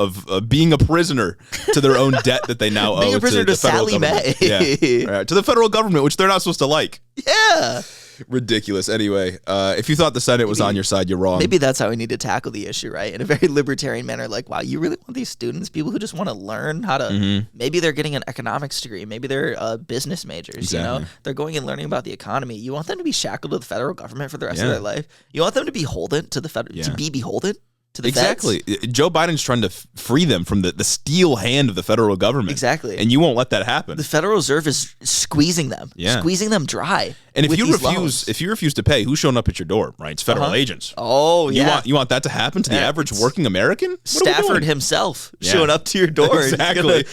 being a prisoner to their own debt that they now being owe a prisoner to the federal Sally government. Mae. Right. To the federal government, which they're not supposed to like. Yeah. Ridiculous. Anyway, if you thought the Senate was on your side, you're wrong. Maybe that's how we need to tackle the issue, right? In a very libertarian manner, like, wow, you really want these students, people who just want to learn how to, maybe they're getting an economics degree, maybe they're business majors, they're going and learning about the economy. You want them to be shackled to the federal government for the rest of their life? You want them to be beholden to the federal, to be beholden to the exactly. feds. Joe Biden's trying to free them from the steel hand of the federal government. Exactly. And you won't let that happen. The Federal Reserve is squeezing them, squeezing them dry. And if you refuse to pay, who's showing up at your door, right? It's federal agents. Oh, yeah. You want that to happen to the average working American? Stafford himself showing up to your door. Exactly.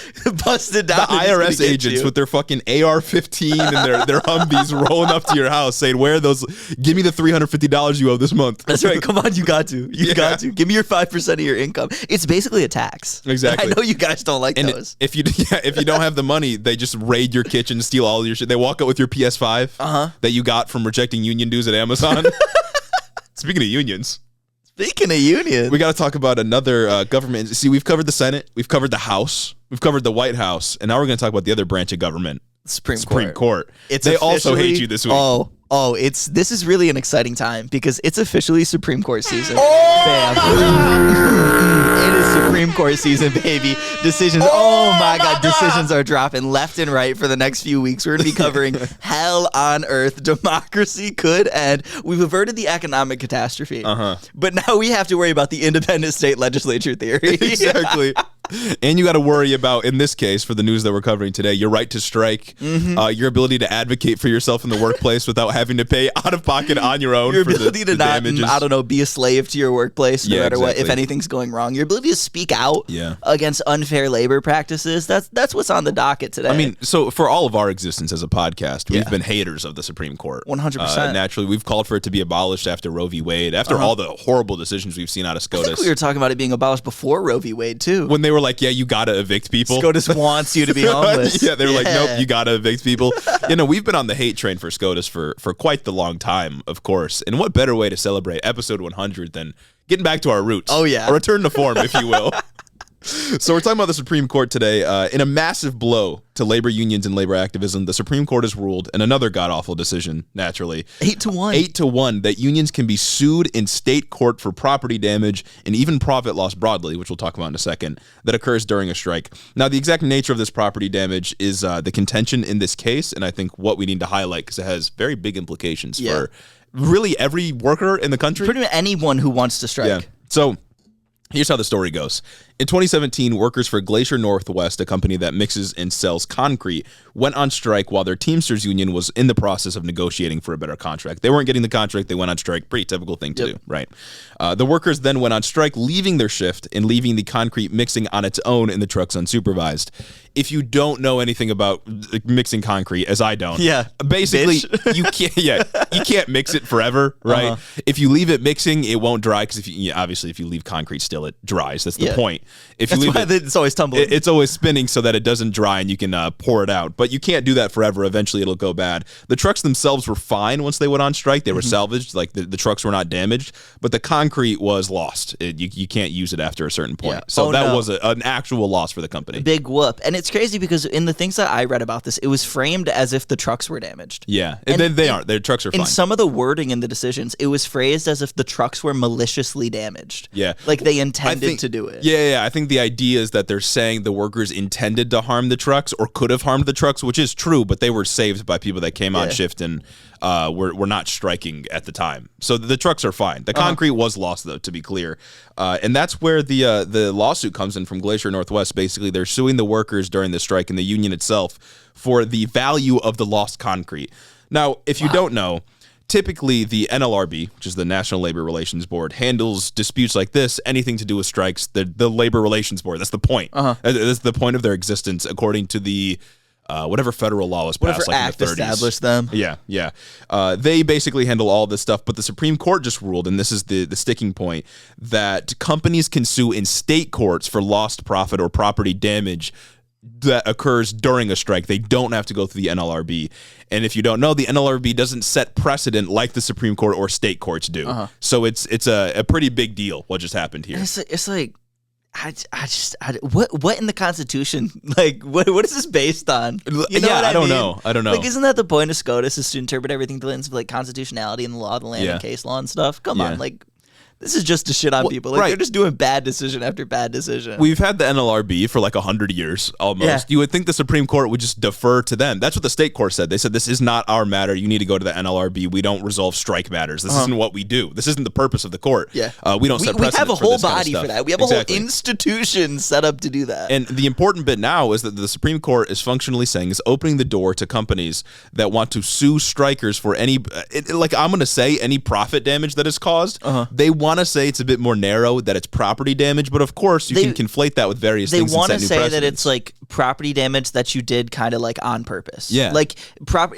Bust it down. The IRS agents with their fucking AR-15 and their Humvees rolling up to your house saying, "Where are those? Give me the $350 you owe this month." That's right. Come on, you got to. You got to. Give me your 5% of your income. It's basically a tax. Exactly. I know you guys don't like those. If you don't have the money, they just raid your kitchen, steal all your shit. They walk out with your PS5 that you got from rejecting union dues at Amazon. Speaking of unions, we got to talk about another government. See, we've covered the Senate, we've covered the House, we've covered the White House, and now we're going to talk about the other branch of government, Supreme Court. They also hate you this week. This is really an exciting time because it's officially Supreme Court season. Bam. It is Supreme Court season, baby. Decisions. Oh my God. Decisions are dropping left and right for the next few weeks. We're going to be covering hell on earth. Democracy could end. We've averted the economic catastrophe. But now we have to worry about the independent state legislature theory. Exactly. And you got to worry about, in this case, for the news that we're covering today, your right to strike, your ability to advocate for yourself in the workplace without having to pay out of pocket on your own. Your for ability to not, damages. I don't know, be a slave to your workplace no matter what, if exactly. anything's going wrong. Your ability to speak out against unfair labor practices. That's what's on the docket today. I mean, so for all of our existence as a podcast, we've been haters of the Supreme Court. 100%. Naturally, we've called for it to be abolished after Roe v. Wade, after all the horrible decisions we've seen out of SCOTUS. I think we were talking about it being abolished before Roe v. Wade, too. When they were like, yeah, you got to evict people. SCOTUS wants you to be homeless. They were like, nope, you got to evict people. We've been on the hate train for SCOTUS for quite the long time, of course. And what better way to celebrate episode 100 than getting back to our roots? Oh, yeah. A return to form, if you will. So we're talking about the Supreme Court today. In a massive blow to labor unions and labor activism, the Supreme Court has ruled, in another god-awful decision, naturally, 8-1. 8-1, that unions can be sued in state court for property damage and even profit loss broadly, which we'll talk about in a second, that occurs during a strike. Now, the exact nature of this property damage is the contention in this case, and I think what we need to highlight, because it has very big implications for really every worker in the country. Pretty much anyone who wants to strike. Yeah. So here's how the story goes. In 2017, workers for Glacier Northwest, a company that mixes and sells concrete, went on strike while their Teamsters union was in the process of negotiating for a better contract. They weren't getting the contract. They went on strike. Pretty typical thing to do, right? The workers then went on strike, leaving their shift and leaving the concrete mixing on its own in the trucks unsupervised. If you don't know anything about mixing concrete, as I don't, basically you can't mix it forever, right? If you leave it mixing, it won't dry because obviously if you leave concrete still, it dries. That's the point. If you leave it's always tumbling. It's always spinning so that it doesn't dry and you can pour it out. But you can't do that forever. Eventually, it'll go bad. The trucks themselves were fine once they went on strike. They were salvaged. Like the trucks were not damaged, but the concrete was lost. You can't use it after a certain point. So that was an actual loss for the company. Big whoop. And it's crazy because in the things that I read about this, it was framed as if the trucks were damaged. Yeah, and they aren't. Their trucks are fine. In some of the wording in the decisions, it was phrased as if the trucks were maliciously damaged. Yeah. Like they intended to do it. Yeah. I think the idea is that they're saying the workers intended to harm the trucks or could have harmed the trucks, which is true, but they were saved by people that came on shift and were not striking at the time. So the trucks are fine. The concrete was lost, though, to be clear. And that's where the lawsuit comes in from Glacier Northwest. Basically, they're suing the workers during the strike and the union itself for the value of the lost concrete. Now, if you don't know, typically the NLRB, which is the National Labor Relations Board, handles disputes like this, anything to do with strikes. The Labor Relations Board, that's the point. That's the point of their existence, according to the whatever federal law was passed, like act in the 30s. Established them. Yeah. They basically handle all this stuff, but the Supreme Court just ruled, and this is the sticking point, that companies can sue in state courts for lost profit or property damage that occurs during a strike. They don't have to go through the NLRB. And if you don't know, the NLRB doesn't set precedent like the Supreme Court or state courts do. So it's a pretty big deal what just happened here. It's like what in the Constitution? Like what is this based on? You know I don't know. Like, isn't that the point of SCOTUS, is to interpret everything through the lens of like constitutionality and the law of the land and case law and stuff? Come on, like This is just to shit on people. Like, right. they're just doing bad decision after bad decision. We've had the NLRB for like 100 years almost. Yeah. You would think the Supreme Court would just defer to them. That's what the state court said. They said, this is not our matter. You need to go to the NLRB. We don't resolve strike matters. This isn't what we do. This isn't the purpose of the court. Yeah. We don't set precedents. We have a whole body for that. We have a whole institution set up to do that. And the important bit now is that the Supreme Court is functionally saying is opening the door to companies that want to sue strikers for any, I'm going to say, any profit damage that is caused. They want to say it's a bit more narrow, that it's property damage, but of course you can conflate that with various things. They want to say that it's like property damage that you did kind of like on purpose. Yeah. Like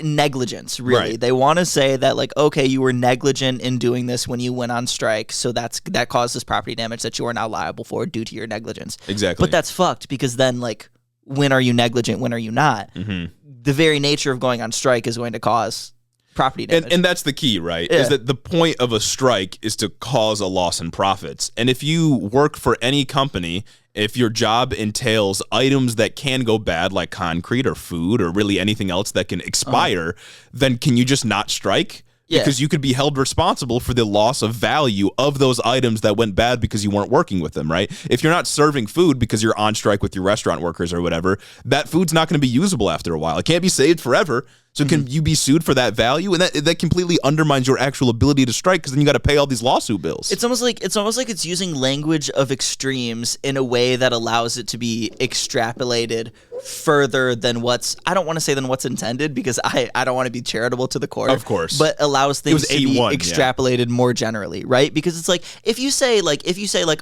negligence, really. Right. They want to say that like, okay, you were negligent in doing this when you went on strike, so that causes property damage that you are now liable for due to your negligence. Exactly. But that's fucked, because then like, when are you negligent? When are you not? The very nature of going on strike is going to cause property damage. And that's the key, right? Yeah. Is that the point of a strike is to cause a loss in profits. And if you work for any company, if your job entails items that can go bad, like concrete or food or really anything else that can expire, then can you just not strike? Yeah. Because you could be held responsible for the loss of value of those items that went bad because you weren't working with them, right? If you're not serving food because you're on strike with your restaurant workers or whatever, that food's not going to be usable after a while. It can't be saved forever. So can you be sued for that value? And that completely undermines your actual ability to strike, because then you got to pay all these lawsuit bills. It's almost like it's using language of extremes in a way that allows it to be extrapolated further than I don't want to say than what's intended, because I don't want to be charitable to the court. Of course. But allows things to be extrapolated more generally, right? Because it's like, if you say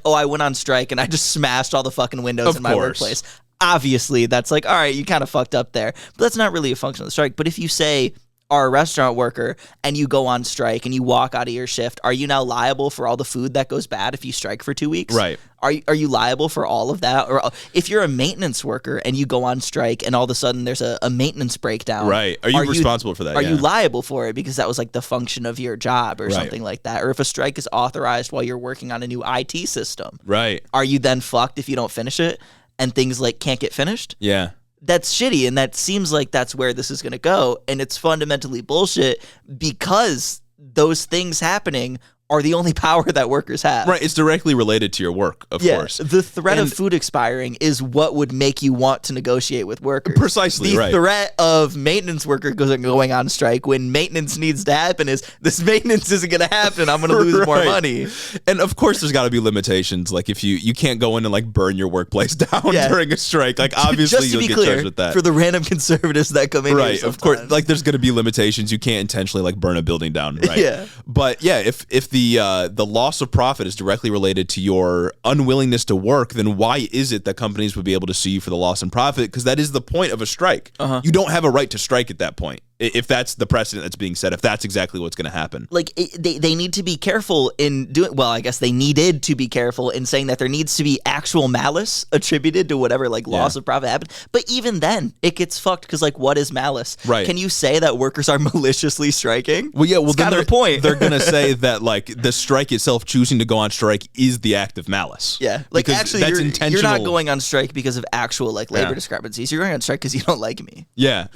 oh, I went on strike and I just smashed all the fucking windows in my workplace. Obviously, that's like, all right, you kind of fucked up there. But that's not really a function of the strike. But if you say are a restaurant worker and you go on strike and you walk out of your shift, are you now liable for all the food that goes bad if you strike for 2 weeks? Right. Are you liable for all of that? Or if you're a maintenance worker and you go on strike and all of a sudden there's a maintenance breakdown, right? Are you responsible for that? Are you liable for it because that was like the function of your job or something like that? Or if a strike is authorized while you're working on a new IT system, right? Are you then fucked if you don't finish it and things like can't get finished? Yeah. That's shitty, and that seems like that's where this is going to go, and it's fundamentally bullshit, because those things happening are the only power that workers have. Right, it's directly related to your work, of course. The threat of food expiring is what would make you want to negotiate with workers. Precisely, The threat of maintenance workers going on strike when maintenance needs to happen is, this maintenance isn't going to happen, I'm going to lose more money. And of course there's got to be limitations, like if you can't go in and like burn your workplace down during a strike, like obviously you'll get charged with that. For the random conservatives that come in here of course, like there's going to be limitations. You can't intentionally like burn a building down, right? Yeah. But yeah, if the loss of profit is directly related to your unwillingness to work, then why is it that companies would be able to sue you for the loss in profit? Because that is the point of a strike. You don't have a right to strike at that point, if that's the precedent that's being set, if that's exactly what's going to happen. Like, they need to be careful in doing, well, I guess they needed to be careful in saying that there needs to be actual malice attributed to whatever, like, loss of profit happened. But even then, it gets fucked, because, like, what is malice? Right. Can you say that workers are maliciously striking? Well, yeah, well, that's kind of the point. They're going to say that, like, the strike itself, choosing to go on strike, is the act of malice. Yeah. Like, because actually, that's you're not going on strike because of actual, like, labor discrepancies. You're going on strike because you don't like me. Yeah.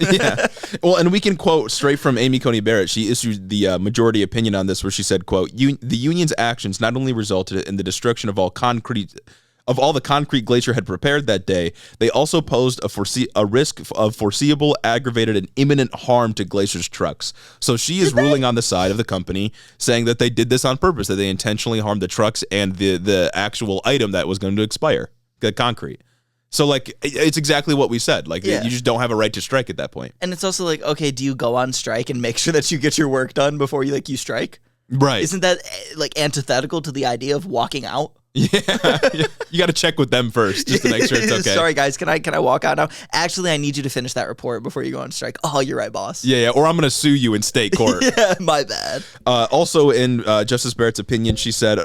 Well, and we can quote straight from Amy Coney Barrett. She issued the majority opinion on this, where she said, quote, the union's actions not only resulted in the destruction of all the concrete Glacier had prepared that day, they also posed a risk of foreseeable, aggravated, and imminent harm to Glacier's trucks. So she is ruling on the side of the company, saying that they did this on purpose, that they intentionally harmed the trucks and the actual item that was going to expire, the concrete. So, like, it's exactly what we said. Like, you just don't have a right to strike at that point. And it's also like, okay, do you go on strike and make sure that you get your work done before you strike? Right. Isn't that, like, antithetical to the idea of walking out? Yeah. You got to check with them first just to make sure it's okay. Sorry, guys, can I walk out now? Actually, I need you to finish that report before you go on strike. Oh, you're right, boss. Yeah, or I'm going to sue you in state court. Yeah, my bad. Also, in Justice Barrett's opinion, she said,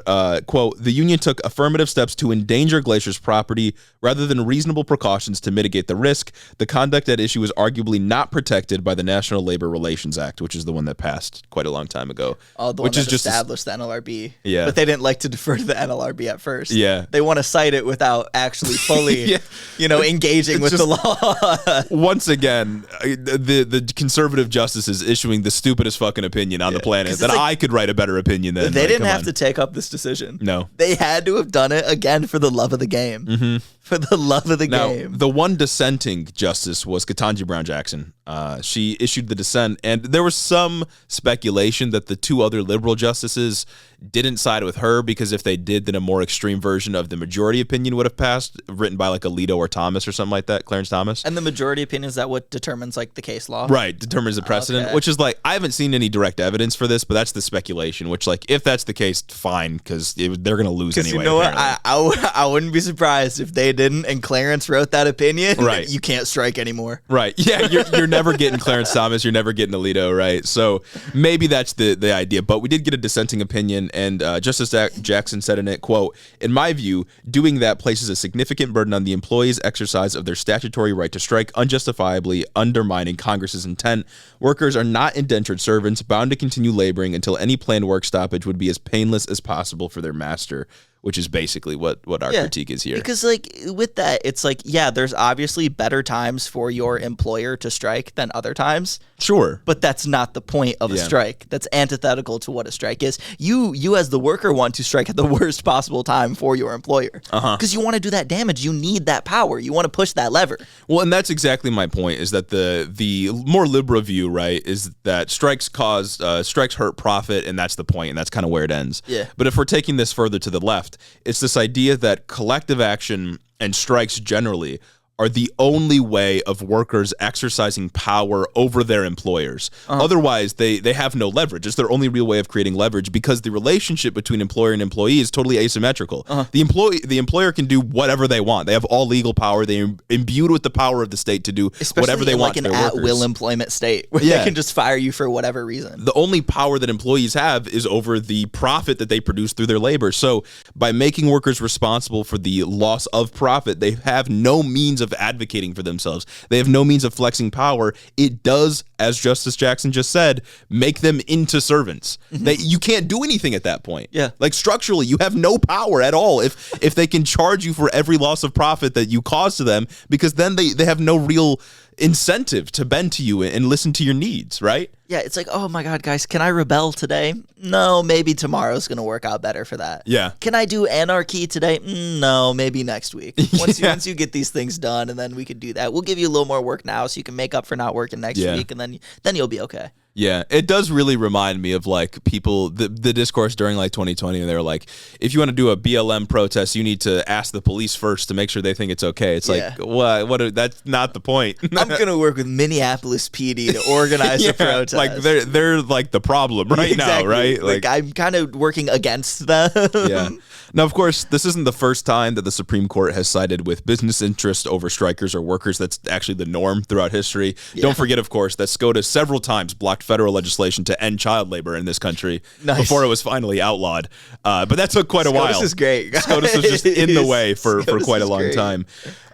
quote, the union took affirmative steps to endanger Glacier's property rather than reasonable precautions to mitigate the risk. The conduct at issue is arguably not protected by the National Labor Relations Act, which is the one that passed quite a long time ago. Oh, the which one is that just established the NLRB. Yeah. But they didn't like to defer to the NLRB at first. Yeah. They want to cite it without actually fully, engaging with the law. Once again, the conservative justice is issuing the stupidest fucking opinion on the planet that I could write a better opinion than. They didn't have to take up this decision. No. They had to have done it again for the love of the game. Mm-hmm. For the love of the game. The one dissenting justice was Ketanji Brown Jackson. She issued the dissent, and there was some speculation that the two other liberal justices didn't side with her because if they did, then a more extreme version of the majority opinion would have passed, written by like Alito or Thomas or something like that, Clarence Thomas. And the majority opinion, is that what determines like the case law? Right, determines the precedent, which is like, I haven't seen any direct evidence for this, but that's the speculation, which like, if that's the case, fine, because they're going to lose anyway. You know what? I wouldn't be surprised if they didn't and Clarence wrote that opinion. Right. You can't strike anymore. Right. Yeah, you're never getting Clarence Thomas, you're never getting Alito, right? So maybe that's the idea, but we did get a dissenting opinion, and Justice Jackson said in it, quote, "In my view, doing that places a significant burden on the employees' exercise of their statutory right to strike, unjustifiably undermining Congress's intent. Workers are not indentured servants, bound to continue laboring until any planned work stoppage would be as painless as possible for their master." Which is basically what our critique is here. Because, like, with that, it's like, yeah, there's obviously better times for your employer to strike than other times. Sure. But that's not the point of a strike. That's antithetical to what a strike is. You as the worker want to strike at the worst possible time for your employer. Because you want to do that damage. You need that power. You want to push that lever. Well, and that's exactly my point, is that the more liberal view, right, is that strikes hurt profit, and that's the point, and that's kind of where it ends. Yeah. But if we're taking this further to the left, it's this idea that collective action and strikes generally are the only way of workers exercising power over their employers. Otherwise, they have no leverage. It's their only real way of creating leverage because the relationship between employer and employee is totally asymmetrical. The employer can do whatever they want. They have all legal power. They are imbued with the power of the state to do whatever they want to their workers. Especially in like an at-will employment state where they can just fire you for whatever reason. The only power that employees have is over the profit that they produce through their labor. So by making workers responsible for the loss of profit, they have no means of advocating for themselves. They have no means of flexing power. It does, as Justice Jackson just said, make them into servants. You can't do anything at that point. Yeah. Like structurally, you have no power at all if they can charge you for every loss of profit that you cause to them, because then they have no real incentive to bend to you and listen to your needs, right? Yeah, it's like, oh my God, guys, can I rebel today? No, maybe tomorrow's going to work out better for that. Yeah. Can I do anarchy today? No, maybe next week. Once you get these things done, and then we could do that. We'll give you a little more work now so you can make up for not working next week, and then you'll be okay. Yeah, it does really remind me of like people, the discourse during like 2020, and they were like, if you want to do a BLM protest, you need to ask the police first to make sure they think it's okay. It's like, what? That's not the point. I'm gonna work with Minneapolis PD to organize a protest. Like they're like the problem right now, right? Like I'm kind of working against them. Yeah. Now, of course, this isn't the first time that the Supreme Court has sided with business interest over strikers or workers. That's actually the norm throughout history. Yeah. Don't forget, of course, that SCOTUS several times blocked federal legislation to end child labor in this country before it was finally outlawed. But that took quite a while. SCOTUS is great. SCOTUS was just in the way for quite a long time.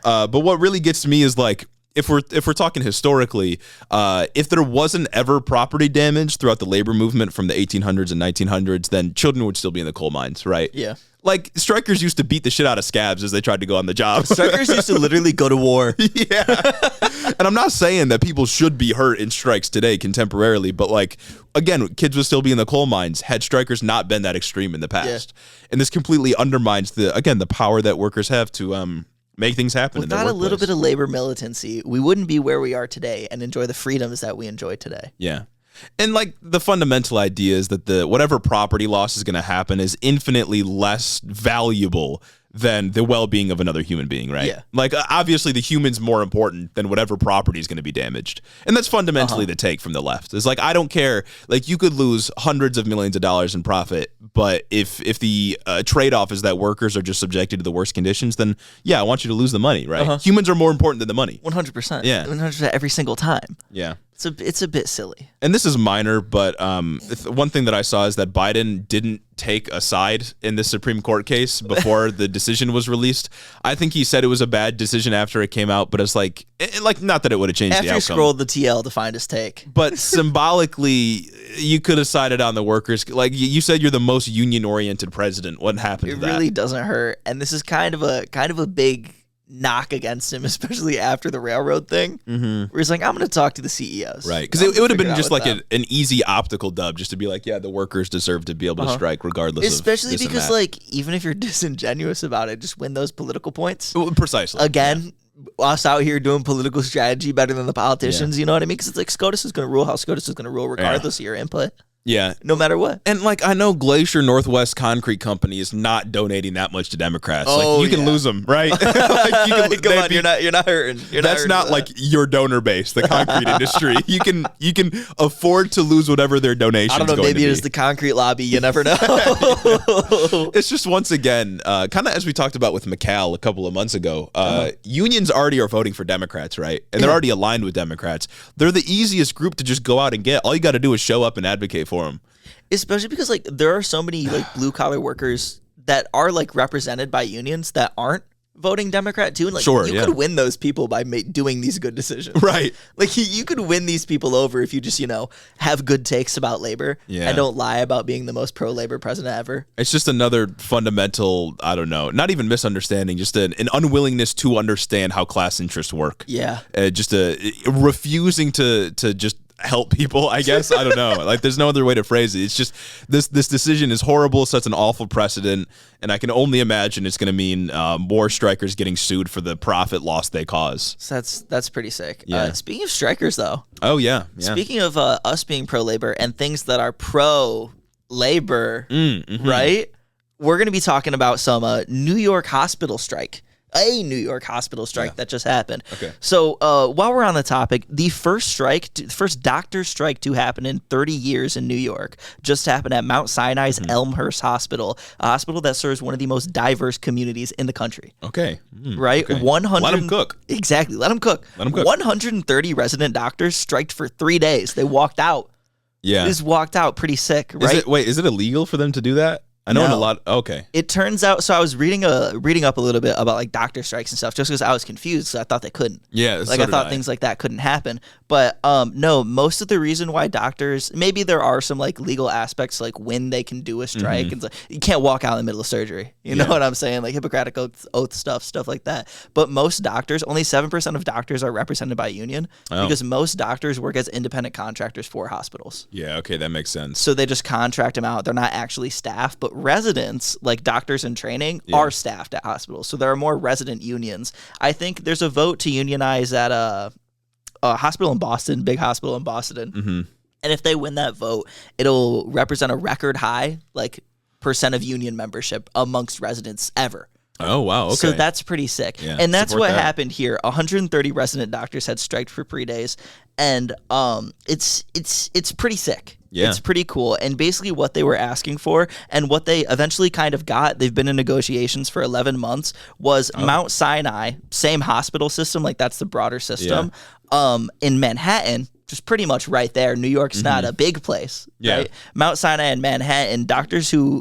But what really gets me is like, if we're talking historically, if there wasn't ever property damage throughout the labor movement from the 1800s and 1900s, then children would still be in the coal mines, right? Yeah. Like, strikers used to beat the shit out of scabs as they tried to go on the job. Strikers used to literally go to war. Yeah. And I'm not saying that people should be hurt in strikes today contemporarily, but like, again, kids would still be in the coal mines had strikers not been that extreme in the past. Yeah. And this completely undermines the power that workers have to make things happen. Without a little bit of labor militancy, we wouldn't be where we are today and enjoy the freedoms that we enjoy today. Yeah. And like the fundamental idea is that whatever property loss is going to happen is infinitely less valuable than the well-being of another human being, right? Yeah. Like obviously the human's more important than whatever property is going to be damaged. And that's fundamentally the take from the left. It's like, I don't care. Like you could lose hundreds of millions of dollars in profit, but if the trade-off is that workers are just subjected to the worst conditions, then yeah, I want you to lose the money, right? Humans are more important than the money. 100%. Yeah. 100% every single time. Yeah. It's a bit silly. And this is minor, but one thing that I saw is that Biden didn't take a side in the Supreme Court case before the decision was released. I think he said it was a bad decision after it came out, but it's like not that it would have changed the outcome. After he scrolled the TL to find his take. But symbolically, you could have sided on the workers. Like you said, you're the most union-oriented president. What happened to that? It really doesn't hurt. And this is kind of a big knock against him, especially after the railroad thing, where he's like, I'm going to talk to the CEOs. Right, because it would have been just like an easy optical dub, just to be like, yeah, the workers deserve to be able to strike regardless especially of this because, like, even if you're disingenuous about it, just win those political points. Precisely. Again, us out here doing political strategy better than the politicians, you know what I mean? Because it's like SCOTUS is going to rule how SCOTUS is going to rule regardless of your input. Yeah. No matter what. And, like, I know Glacier Northwest Concrete Company is not donating that much to Democrats. Like, you can lose them, right? Like, you can, come on, you're not hurting. That's not like your donor base, the concrete industry. You can afford to lose whatever their donation is going to be. I don't know, maybe it is the concrete lobby. You never know. It's just, once again, kind of as we talked about with McCall a couple of months ago, unions already are voting for Democrats, right? And they're already aligned with Democrats. They're the easiest group to just go out and get. All you got to do is show up and advocate for them. Especially because, like, there are so many, like, blue-collar workers that are, like, represented by unions that aren't voting Democrat, too. And, like, you could win those people by doing these good decisions. Right. Like, you could win these people over if you just, have good takes about labor and don't lie about being the most pro-labor president ever. It's just another fundamental, I don't know, not even misunderstanding, just an unwillingness to understand how class interests work. Yeah. Just refusing to just help people, I guess. I don't know. Like, there's no other way to phrase it. It's just this decision is horrible, sets an awful precedent, and I can only imagine it's going to mean more strikers getting sued for the profit loss they cause. So that's pretty sick. Yeah. Speaking of strikers, though. Oh, yeah. Speaking of us being pro-labor and things that are pro-labor, right? We're going to be talking about some New York hospital strike. A New York hospital strike that just happened. Okay. So while we're on the topic, the first doctor strike to happen in 30 years in New York just happened at Mount Sinai's Elmhurst Hospital, a hospital that serves one of the most diverse communities in the country. Okay. Right? Okay. 100. Let them cook. Exactly. Let them cook. 130 resident doctors striked for 3 days. They walked out. Yeah. They just walked out pretty sick, right? Is it illegal for them to do that? I know in a lot. Okay. It turns out. So I was reading up a little bit about, like, doctor strikes and stuff, just because I was confused. So I thought they couldn't. Yeah. Like, I thought things like that couldn't happen. But no, most of the reason why doctors, maybe there are some, like, legal aspects, like when they can do a strike. And you can't walk out in the middle of surgery. You know what I'm saying? Like Hippocratic oath stuff like that. But most doctors, only 7% of doctors are represented by a union because most doctors work as independent contractors for hospitals. Yeah. Okay. That makes sense. So they just contract them out. They're not actually staff, but residents, like doctors in training, are staffed at hospitals. So there are more resident unions. I think there's a vote to unionize at a hospital in Boston, big hospital in Boston. And if they win that vote, it'll represent a record high, like, percent of union membership amongst residents ever. Oh, wow. Okay. So that's pretty sick. Yeah, and that's what happened here. 130 resident doctors had striked for 3 days. And it's pretty sick. Yeah. It's pretty cool. And basically what they were asking for and what they eventually kind of got, they've been in negotiations for 11 months, was Mount Sinai, same hospital system, like that's the broader system, in Manhattan, just pretty much right there. New York's not a big place, right? Mount Sinai and Manhattan,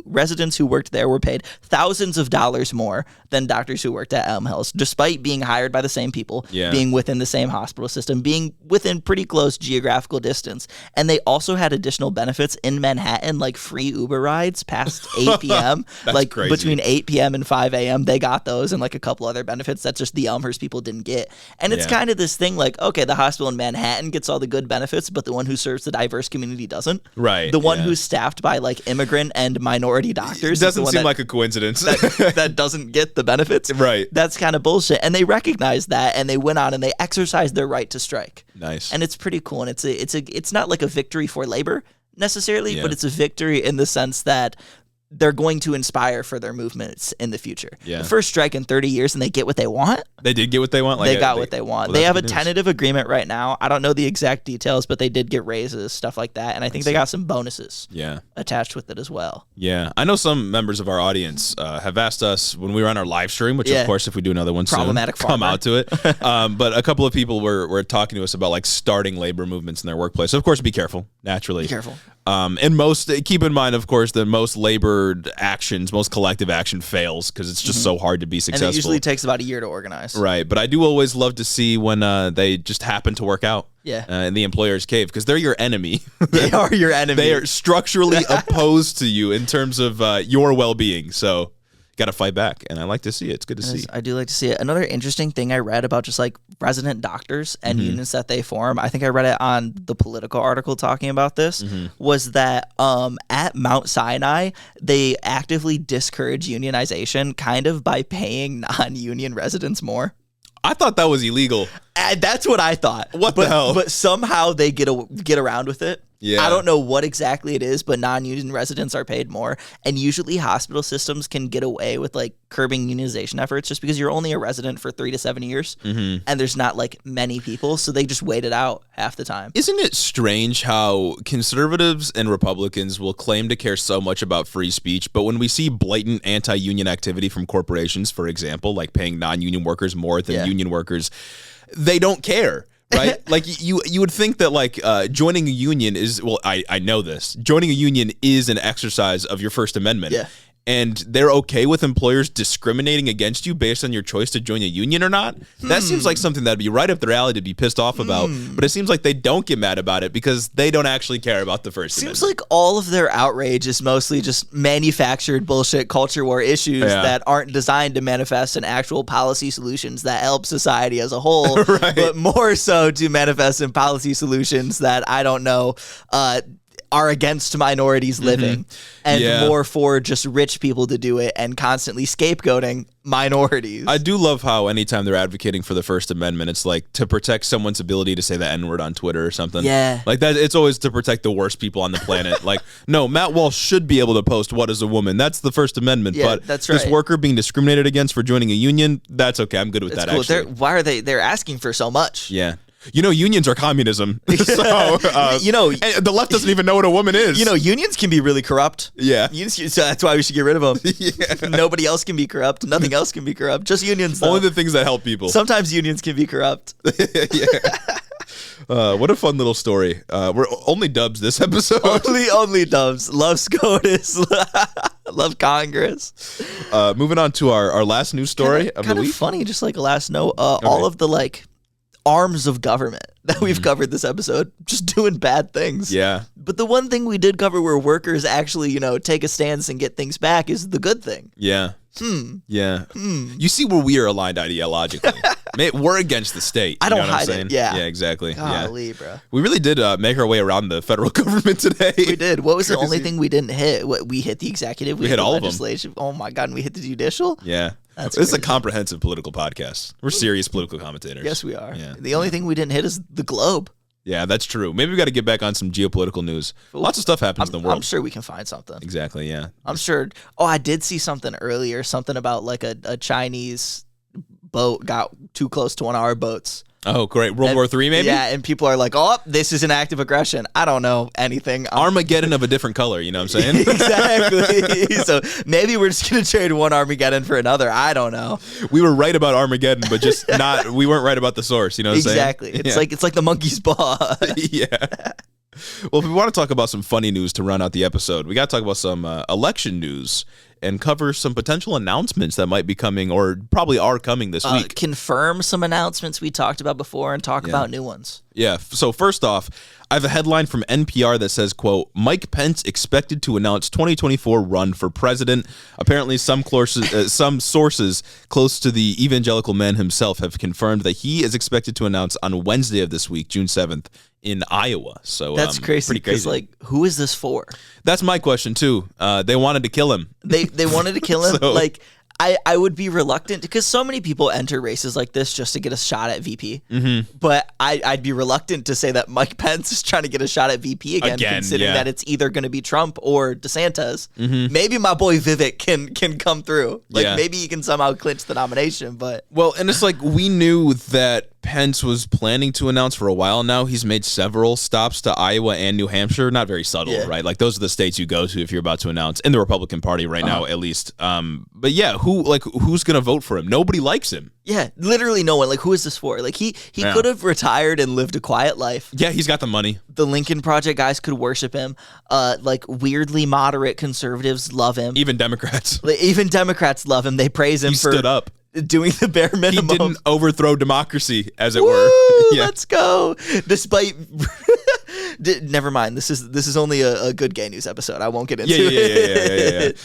residents who worked there were paid thousands of dollars more than doctors who worked at Elmhurst, despite being hired by the same people, being within the same hospital system, being within pretty close geographical distance. And they also had additional benefits in Manhattan, like free Uber rides past 8 p.m. like crazy. Between 8 p.m. and 5 a.m. They got those, and like a couple other benefits that just the Elmhurst people didn't get. And it's kind of this thing like, okay, the hospital in Manhattan gets all the good benefits, but the one who serves the diverse community doesn't. Right. The one who's staffed by, like, immigrant and minority doctors. It doesn't seem like a coincidence. that doesn't get the benefits. Right. That's kind of bullshit. And they recognized that, and they went on and they exercised their right to strike. Nice. And it's pretty cool. And it's not like a victory for labor necessarily, but it's a victory in the sense that they're going to inspire for their movements in the future. Yeah. The first strike in 30 years and they get what they want. They did get what they want? They got what they want. Well, they have a tentative agreement right now. I don't know the exact details, but they did get raises, stuff like that. And I think they got some bonuses attached with it as well. Yeah. I know some members of our audience have asked us when we were on our live stream, which of course, if we do another one Problematic soon, come out to it. But a couple of people were talking to us about like starting labor movements in their workplace. So of course, be careful, naturally. Be careful. And keep in mind, of course, that most labor actions, most collective action fails because it's just so hard to be successful. And it usually takes about a year to organize. Right. But I do always love to see when they just happen to work out. Yeah. In the employer's cave, because they're your enemy. They are your enemy. They are structurally opposed to you in terms of your well-being. So got to fight back, and I like to see it. It's good to see. I do like to see it. Another interesting thing I read about just like resident doctors and unions that they form, I think I read it on the Political article talking about this, was that at Mount Sinai, they actively discourage unionization kind of by paying non-union residents more. I thought that was illegal. And that's what I thought. What the hell? But somehow they get around with it. Yeah. I don't know what exactly it is, but non-union residents are paid more. And usually hospital systems can get away with like curbing unionization efforts just because you're only a resident for 3 to 7 years and there's not like many people. So they just wait it out half the time. Isn't it strange how conservatives and Republicans will claim to care so much about free speech, but when we see blatant anti-union activity from corporations, for example, like paying non-union workers more than union workers, they don't care. Right? Like you would think that like joining a union is, well, I know this. Joining a union is an exercise of your First Amendment. Yeah. And they're okay with employers discriminating against you based on your choice to join a union or not? That seems like something that'd be right up their alley to be pissed off about. But it seems like they don't get mad about it because they don't actually care about the First Amendment. Seems like all of their outrage is mostly just manufactured bullshit culture war issues that aren't designed to manifest in actual policy solutions that help society as a whole, but more so to manifest in policy solutions that, I don't know, are against minorities living and more for just rich people to do it and constantly scapegoating minorities. I do love how anytime they're advocating for the First Amendment, it's like to protect someone's ability to say the N-word on Twitter or something. Yeah. Like that, it's always to protect the worst people on the planet. Like, no, Matt Walsh should be able to post what is a woman. That's the First Amendment. Yeah, but that's right. This worker being discriminated against for joining a union, that's okay. I'm good with that, cool. actually. Why are they're asking for so much? Yeah. You know, unions are communism. So, you know, and the left doesn't even know what a woman is. You know, unions can be really corrupt. Yeah. So that's why we should get rid of them. Nobody else can be corrupt. Nothing else can be corrupt. Just unions, though. Only the things that help people. Sometimes unions can be corrupt. What a fun little story. We're only dubs this episode. Only dubs. Love SCOTUS. Love Congress. Moving on to our last news story of the week. Kind of funny, just like a last note. All of the like arms of government that we've covered this episode just doing bad things. Yeah. But the one thing we did cover where workers actually, take a stance and get things back is the good thing. Yeah. Yeah. You see where we are aligned ideologically. We're against the state. I don't hide it. Yeah. Yeah, exactly. Golly, bro. We really did make our way around the federal government today. We did. What was the only thing we didn't hit? We hit the executive. We hit all legislative. of them. Oh my God. And we hit the judicial. Yeah. That's This is a crazy. comprehensive political podcast. We're serious political commentators. Yes, we are. Yeah. The only thing we didn't hit is the globe. Yeah, that's true. Maybe we got to get back on some geopolitical news. Lots of stuff happens in the world. I'm sure we can find something. Exactly, yeah. I'm sure. Oh, I did see something earlier. Something about like a Chinese boat got too close to one of our boats. Oh, great. World War III, maybe? Yeah, and people are like, oh, this is an act of aggression. I don't know anything. Armageddon of a different color, you know what I'm saying? Exactly. So maybe we're just going to trade one Armageddon for another. I don't know. We were right about Armageddon, but just we weren't right about the source, you know what I'm saying? Exactly. It's like the monkey's paw. Yeah. Well, if we want to talk about some funny news to run out the episode, we got to talk about some election news and cover some potential announcements that might be coming or probably are coming this week. Confirm some announcements we talked about before and talk about new ones. Yeah. So first off, I have a headline from NPR that says, quote, Mike Pence expected to announce 2024 run for president. Apparently, some sources close to the evangelical man himself have confirmed that he is expected to announce on Wednesday of this week, June 7th, in Iowa. So that's crazy. Pretty crazy. Because, like, who is this for? That's my question, too. They wanted to kill him. They wanted to kill him. So- like, I would be reluctant because so many people enter races like this just to get a shot at VP. But I'd be reluctant to say that Mike Pence is trying to get a shot at VP again considering that it's either going to be Trump or DeSantis. Maybe my boy Vivek can come through. Like maybe he can somehow clinch the nomination. But well, and it's like we knew that Pence was planning to announce for a while now. He's made several stops to Iowa and New Hampshire. Not very subtle, right? Like those are the states you go to if you're about to announce in the Republican Party right now, at least. But yeah, who's gonna vote for him? Nobody likes him. Yeah, literally no one. Like, who is this for? Like, he could have retired and lived a quiet life. Yeah, he's got the money. The Lincoln Project guys could worship him. Like, weirdly moderate conservatives love him. Even Democrats. Even Democrats love him. They praise him for stood up. Doing the bare minimum. He didn't overthrow democracy, as it Woo, were. Yeah. Let's go. Despite... Never mind. This is only a good gay news episode. I won't get into it.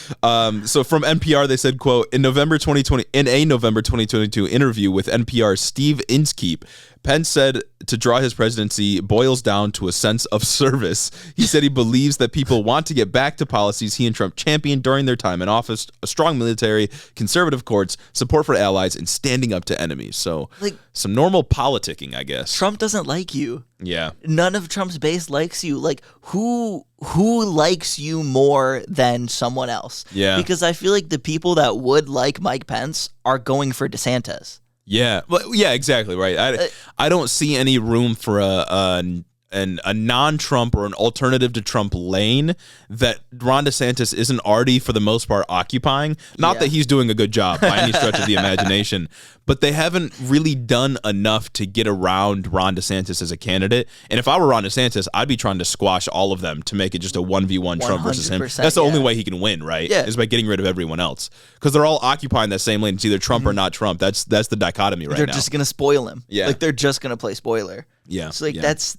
So from NPR, they said, quote, in a November 2022 interview with NPR's Steve Inskeep, Pence said to draw his presidency boils down to a sense of service. He said he believes that people want to get back to policies he and Trump championed during their time in office, a strong military, conservative courts, support for allies, and standing up to enemies. So like some normal politicking, I guess. Trump doesn't like you. Yeah. None of Trump's base likes you. Like, who likes you more than someone else? Yeah. Because I feel like the people that would like Mike Pence are going for DeSantis. Yeah, well, yeah, exactly right. I don't see any room for a non-Trump or an alternative to Trump lane that Ron DeSantis isn't already, for the most part, occupying. Not that he's doing a good job by any stretch of the imagination, but they haven't really done enough to get around Ron DeSantis as a candidate. And if I were Ron DeSantis, I'd be trying to squash all of them to make it just a 1v1 Trump versus him. That's the only way he can win, right? Yeah. Is by getting rid of everyone else. Because they're all occupying that same lane. It's either Trump or not Trump. That's the dichotomy right now. They're just going to spoil him. Yeah. Like, they're just going to play spoiler. Yeah. So like that's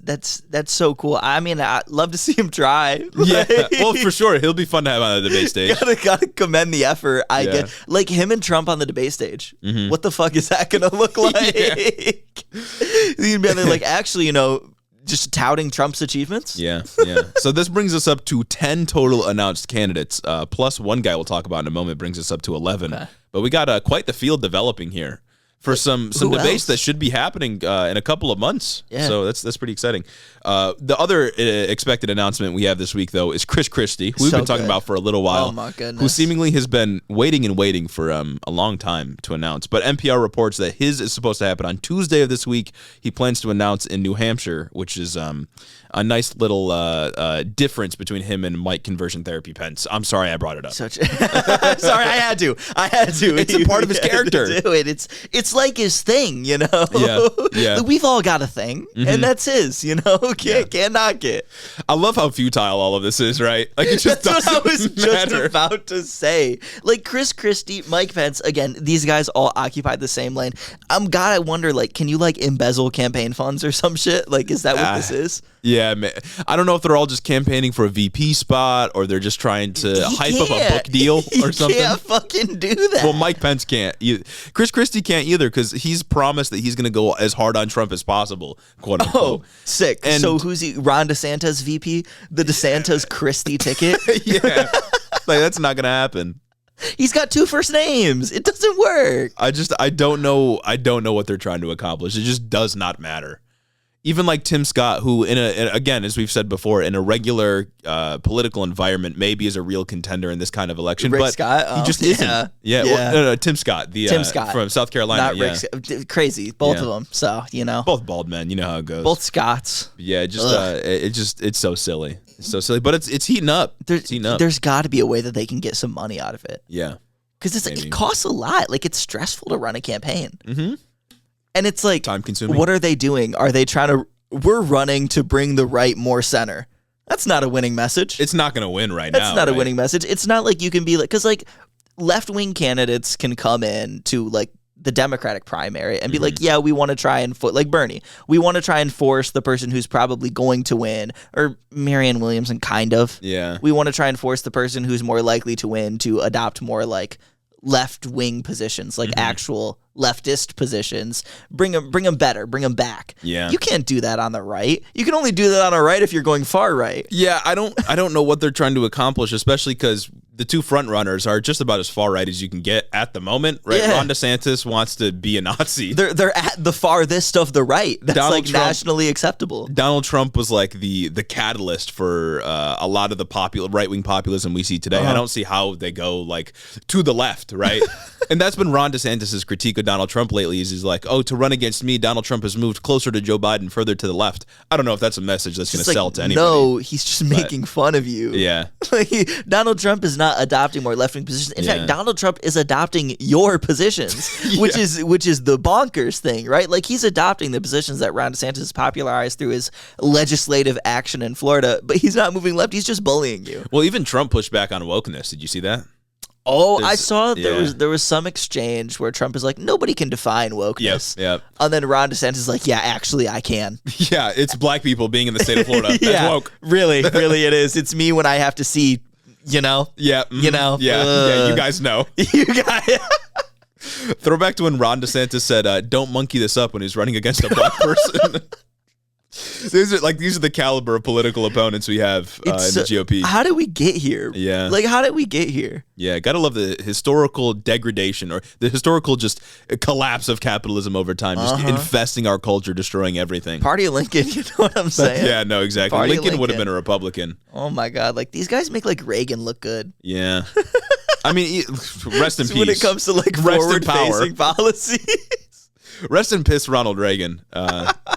so cool. I mean, I'd love to see him try. Yeah. Well, for sure. He'll be fun to have on the debate stage. Gotta commend the effort. I get like him and Trump on the debate stage. What the fuck is that gonna look like? He'd be there like, actually, just touting Trump's achievements. Yeah. So this brings us up to 10 total announced candidates, plus one guy we'll talk about in a moment brings us up to 11. Okay. But we got quite the field developing here for some debates that should be happening in a couple of months. Yeah. So that's pretty exciting. The other expected announcement we have this week, though, is Chris Christie, who we've been talking about for a little while. Oh, my goodness. Who seemingly has been waiting for a long time to announce. But NPR reports that his is supposed to happen on Tuesday of this week. He plans to announce in New Hampshire, which is a nice little difference between him and Mike Conversion Therapy Pence. I'm sorry I brought it up. Sorry, I had to. It's a part of his character. Do it. It's like his thing, Yeah. We've all got a thing, and that's his, Can't knock it. I love how futile all of this is, right? Like, it just That's what I was matter. just about to say. Like, Chris Christie, Mike Pence, again, these guys all occupy the same lane. God, I wonder, like, can you, like, embezzle campaign funds or some shit? Like, is that what this is? Yeah, man. I don't know if they're all just campaigning for a VP spot or they're just trying to hype up a book deal or something. You can't fucking do that. Well, Mike Pence can't. Chris Christie can't either because he's promised that he's going to go as hard on Trump as possible, quote unquote. Oh, sick. And so who's he? Ron DeSantis VP? The DeSantis Christie ticket? Yeah. Like, that's not going to happen. He's got two first names. It doesn't work. I don't know what they're trying to accomplish. It just does not matter. Even like Tim Scott, who again, as we've said before, in a regular political environment, maybe is a real contender in this kind of election. Rick but Scott? He just isn't. Yeah. Well, no, Tim Scott. Tim Scott from South Carolina. Not Rick Scott. Crazy, both of them. So both bald men. You know how it goes. Both Scotts. Yeah. It's so silly. It's so silly, but it's heating up. There's got to be a way that they can get some money out of it. Yeah. Because it costs a lot. Like, it's stressful to run a campaign. Mm-hmm. And it's like, time consuming. What are they doing? Are they trying to? We're running to bring the right more center. That's not a winning message. It's not going to win now. That's not a winning message. It's not like you can be like, because like left wing candidates can come in to like the Democratic primary and be like, yeah, we want to try and like Bernie, we want to try and force the person who's probably going to win, or Marianne Williamson, kind of. Yeah. We want to try and force the person who's more likely to win to adopt more like left wing positions, like actual leftist positions. Bring them better. Bring them back. Yeah. You can't do that on the right. You can only do that on the right if you're going far right. Yeah, I don't know what they're trying to accomplish, especially because the two front runners are just about as far right as you can get at the moment, right? Yeah. Ron DeSantis wants to be a Nazi. They're at the farthest of the right. That's Donald like Trump, nationally acceptable. Donald Trump was like the catalyst for a lot of the right-wing populism we see today. I don't see how they go like to the left, right? And that's been Ron DeSantis' critique of Donald Trump lately. Is he's like, oh, to run against me, Donald Trump has moved closer to Joe Biden, further to the left. I don't know if that's a message that's going to sell to anybody. No, he's just making fun of you. Yeah. Donald Trump is not adopting more left-wing positions. In fact, Donald Trump is adopting your positions, which is the bonkers thing, right? Like, he's adopting the positions that Ron DeSantis popularized through his legislative action in Florida, but he's not moving left. He's just bullying you. Well, even Trump pushed back on wokeness. Did you see that? Oh, I saw there was some exchange where Trump is like, nobody can define wokeness. Yep. And then Ron DeSantis is like, yeah, actually, I can. Yeah, it's black people being in the state of Florida. That's woke. Really it is. It's me when I have to see, you know? Yeah. You know? Yeah, you guys know. You guys. Throwback to when Ron DeSantis said, don't monkey this up when he's running against a black person. These are the caliber of political opponents we have in the GOP. How did we get here? Yeah. Like, how did we get here? Yeah, gotta love the historical degradation or the historical just collapse of capitalism over time, just infesting our culture, destroying everything. Party of Lincoln, you know what I'm saying? Yeah, no, exactly. Lincoln would have been a Republican. Oh my God, like these guys make like Reagan look good. Yeah. I mean, rest in peace. When it comes to like forward-facing policy. Rest in peace, Ronald Reagan.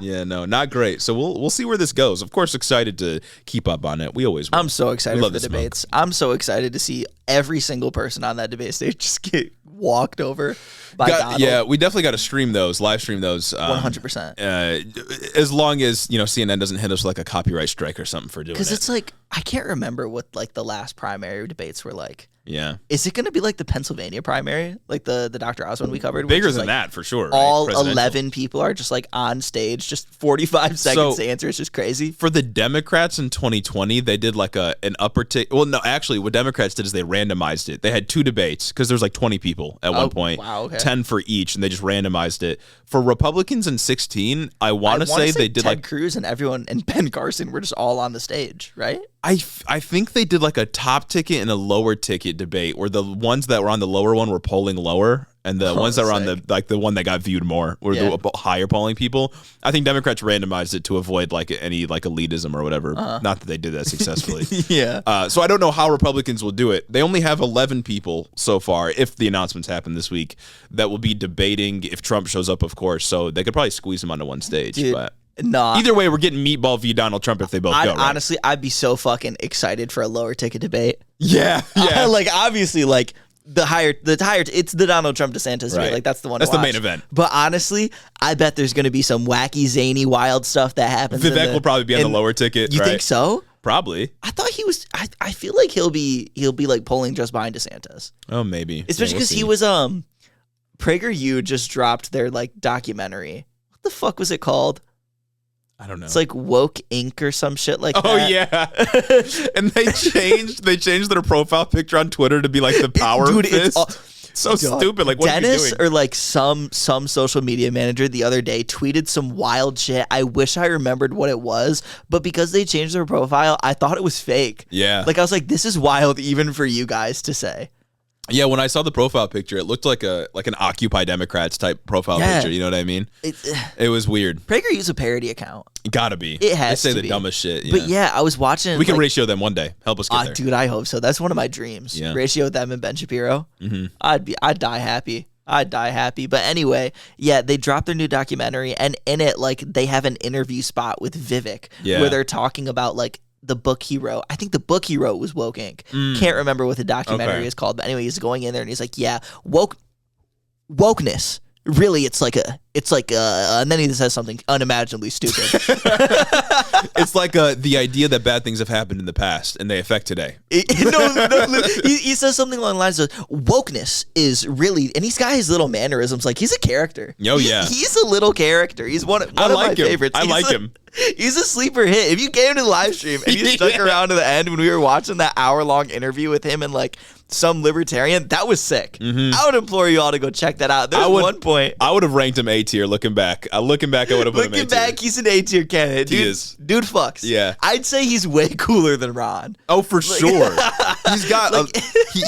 Yeah, no, not great. So we'll see where this goes. Of course, excited to keep up on it. We always will. I'm so excited for the debates. I'm so excited to see every single person on that debate stage just get walked over by Donald. Yeah, we definitely got to live stream those. 100%. As long as CNN doesn't hit us like a copyright strike or something for doing it. Because it's like, I can't remember what like the last primary debates were like. Yeah. Is it going to be like the Pennsylvania primary? Like the Dr. Oz one we covered? Bigger than that, for sure. All 11 people are just like on stage, just 45 seconds to answer. It's just crazy. For the Democrats in 2020, they did like an upper tick. Well, no, actually, what Democrats did is they randomized it. They had 2 debates because there's like 20 people at one point. Wow, okay. 10 for each, and they just randomized it. For Republicans in 16, I want to say they did Ted Cruz and everyone and Ben Carson were just all on the stage, right? I think they did like a top ticket and a lower ticket debate where the ones that were on the lower one were polling lower and the ones that were on the one that got viewed more were the higher polling people. I think Democrats randomized it to avoid like any like elitism or whatever. Not that they did that successfully. Yeah. So I don't know how Republicans will do it. They only have 11 people so far, if the announcements happen this week, that will be debating if Trump shows up, of course. So they could probably squeeze him onto one stage. Dude. But No. Either way, we're getting Meatball v. Donald Trump if they both go. Right? Honestly, I'd be so fucking excited for a lower ticket debate. Yeah. Like, obviously, like, the higher, it's the Donald Trump DeSantis debate. Like, that's the one. That's the main event. But honestly, I bet there's going to be some wacky, zany, wild stuff that happens. Vivek will probably be on the lower ticket. You think so? Probably. I thought he was. I feel like he'll be like polling just behind DeSantis. Oh, maybe. Especially because he was PragerU just dropped their like documentary. What the fuck was it called? I don't know. It's like Woke Inc. or some shit like that. Oh yeah. And they changed their profile picture on Twitter to be like the power fist. It's so stupid. Like, what Dennis are you doing? or like some social media manager the other day tweeted some wild shit. I wish I remembered what it was, but because they changed their profile, I thought it was fake. Yeah. Like, I was like, this is wild even for you guys to say. Yeah, when I saw the profile picture, it looked like an Occupy Democrats type profile picture. You know what I mean? It was weird. PragerU's a parody account. Gotta be. It has to be. They say to the be. Dumbest shit. Yeah. But yeah, I was watching. We can ratio them one day. Help us get there. Dude, I hope so. That's one of my dreams. Yeah. Ratio them and Ben Shapiro. Mm-hmm. I'd die happy. I'd die happy. But anyway, yeah, they dropped their new documentary, and in it, like, they have an interview spot with Vivek where they're talking about like the book he wrote. I think the book he wrote was Woke Inc. Can't remember what the documentary is called, but anyway, he's going in there and he's like, yeah, wokeness. Really, it's like and then he says something unimaginably stupid. It's like the idea that bad things have happened in the past and they affect today. He says something along the lines of wokeness is really, and he's got his little mannerisms. Like, he's a character. Oh yeah, he's a little character. He's one of my favorites. I like him. He's a sleeper hit. If you came to the live stream and you stuck around to the end when we were watching that hour-long interview with him and like some libertarian, that was sick. I would implore you all to go check that out. There's one point I would have ranked him A tier. Looking back, I would have put him A tier. Looking back, he's an A tier candidate. Dude, he is. Dude fucks. Yeah. I'd say he's way cooler than Ron. Oh, for sure. He's got.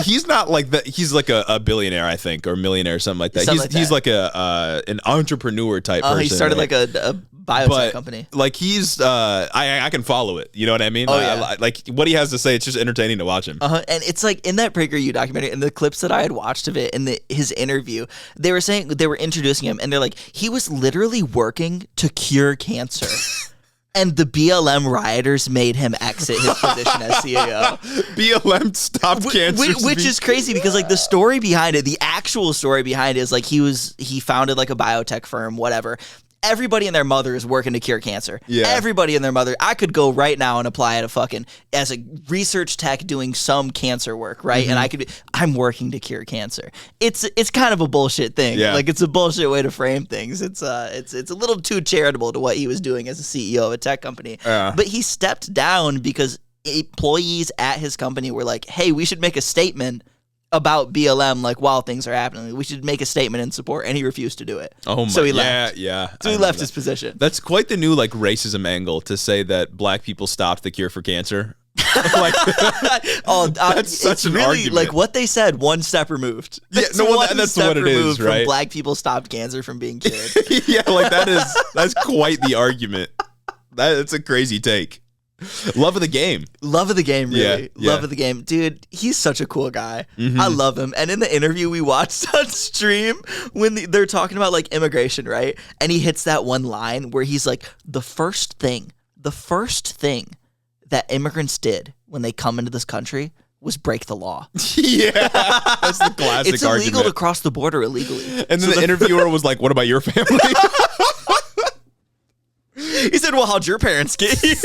He's not like that. He's like a billionaire, I think, or millionaire, or something like that. He's like an entrepreneur type person. He started like a biotech company. Like he's, I can follow it. You know what I mean? Oh, yeah. Like what he has to say, it's just entertaining to watch him. And it's like in that PragerU documentary, and the clips that I had watched of it, and his interview, they were saying they were introducing him, and they're like, he was literally working to cure cancer. And the BLM rioters made him exit his position as CEO. BLM stopped cancer. Which is crazy because like the story behind it, the actual story behind it is like he founded like a biotech firm, whatever. Everybody and their mother is working to cure cancer. Yeah. Everybody and their mother. I could go right now and apply at as a research tech doing some cancer work, right? Mm-hmm. And I'm working to cure cancer. It's kind of a bullshit thing. Yeah. Like it's a bullshit way to frame things. It's a little too charitable to what he was doing as a CEO of a tech company. But he stepped down because employees at his company were like, hey, we should make a statement about BLM, like while things are happening. We should make a statement in support, and he refused to do it. Oh my! So he left. Yeah. So he left his position. That's quite the new like racism angle to say that black people stopped the cure for cancer. Like, that's such an argument. Like what they said, one step removed. Yeah, that's what it is, right? From black people stopped cancer from being cured. Yeah, like that's quite the argument. That's a crazy take. Love of the game. Love of the game, really. Yeah. Love of the game. Dude, he's such a cool guy. Mm-hmm. I love him. And in the interview we watched on stream, when they're talking about like immigration, right? And he hits that one line where he's like, the first thing that immigrants did when they come into this country was break the law. Yeah, that's the classic It's argument. illegal to cross the border illegally. And then the interviewer was like, what about your family? He said, well, how'd your parents get here?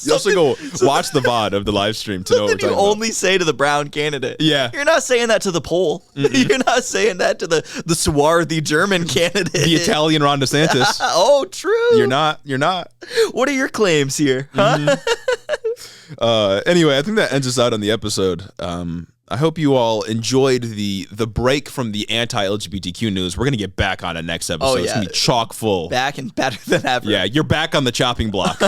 You also go watch the VOD of the live stream to know what we're talking about. Only say to the brown candidate. Yeah. You're not saying that to the Pole. You're not saying that to the swarthy German candidate. The Italian Ron DeSantis. Oh, true. You're not. What are your claims here? Huh? Anyway, I think that ends us out on the episode. I hope you all enjoyed the break from the anti-LGBTQ news. We're going to get back on it next episode. Oh, yeah. It's going to be chock full. Back and better than ever. Yeah, you're back on the chopping block.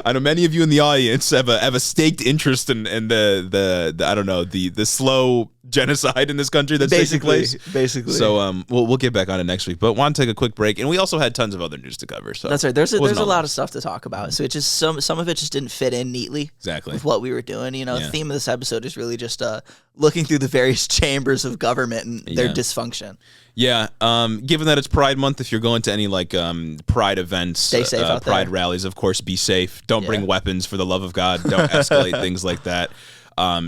I know many of you in the audience have a staked interest in the I don't know, the slow genocide in this country that's taking place. Basically. So we'll get back on it next week. But want to take a quick break, and we also had tons of other news to cover. So that's right. There's a lot of stuff to talk about. So it just some of it just didn't fit in neatly. Exactly. With what we were doing. You know, the theme of this episode is really just looking through the various chambers of government and their dysfunction. Yeah. Given that it's Pride Month, if you're going to any like Pride events, stay safe out Pride there. rallies, of course, be safe. Don't bring weapons, for the love of God. Don't escalate things like that.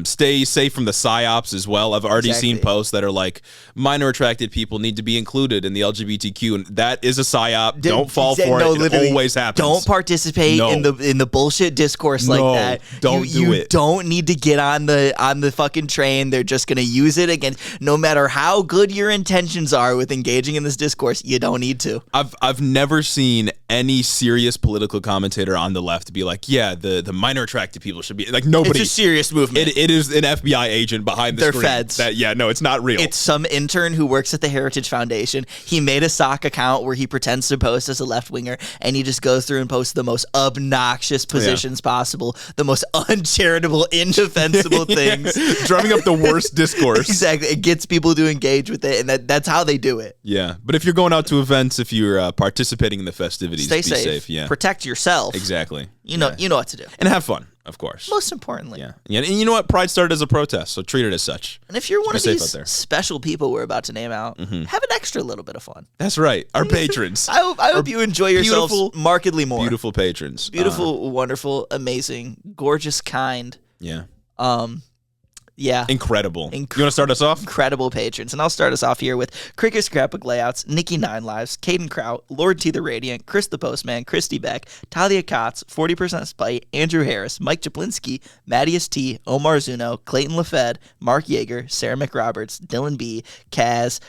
Stay safe from the psyops as well. I've already seen posts that are like, minor attracted people need to be included in the LGBTQ, and that is a psyop. Don't fall for it. It always happens. Don't participate in the bullshit discourse like that. Don't do it. Don't need to get on the fucking train. They're just gonna use it against. No matter how good your intentions are with engaging in this discourse, you don't need to. I've never seen any serious political commentator on the left be like, yeah, the minor attracted people should be like, nobody. It's a serious movement. It is an FBI agent behind the They're screen. feds. No, it's not real. It's some intern who works at the Heritage Foundation. He made a sock account where he pretends to post as a left-winger, and he just goes through and posts the most obnoxious positions possible, the most uncharitable, indefensible things. Drumming up the worst discourse. Exactly. It gets people to engage with it, and that's how they do it. Yeah. But if you're going out to events, if you're participating in the festivities, stay be safe. Yeah. Protect yourself. Exactly. You know what to do. And have fun, of course. Most importantly. Yeah. And you know what? Pride started as a protest, so treat it as such. And if you're one of these special people we're about to name out, have an extra little bit of fun. That's right. Our patrons. I hope you enjoy yourselves markedly more. Beautiful patrons. Beautiful, wonderful, amazing, gorgeous, kind. Yeah. Yeah. Incredible. You want to start us off? Incredible patrons. And I'll start us off here with Cricket Scrapbook Layouts, Nikki Nine Lives, Caden Kraut, Lord T the Radiant, Chris the Postman, Christy Beck, Talia Kotz, 40% Spite, Andrew Harris, Mike Japlinski, Mattias T, Omar Zuno, Clayton LaFed, Mark Yeager, Sarah McRoberts, Dylan B, Kaz,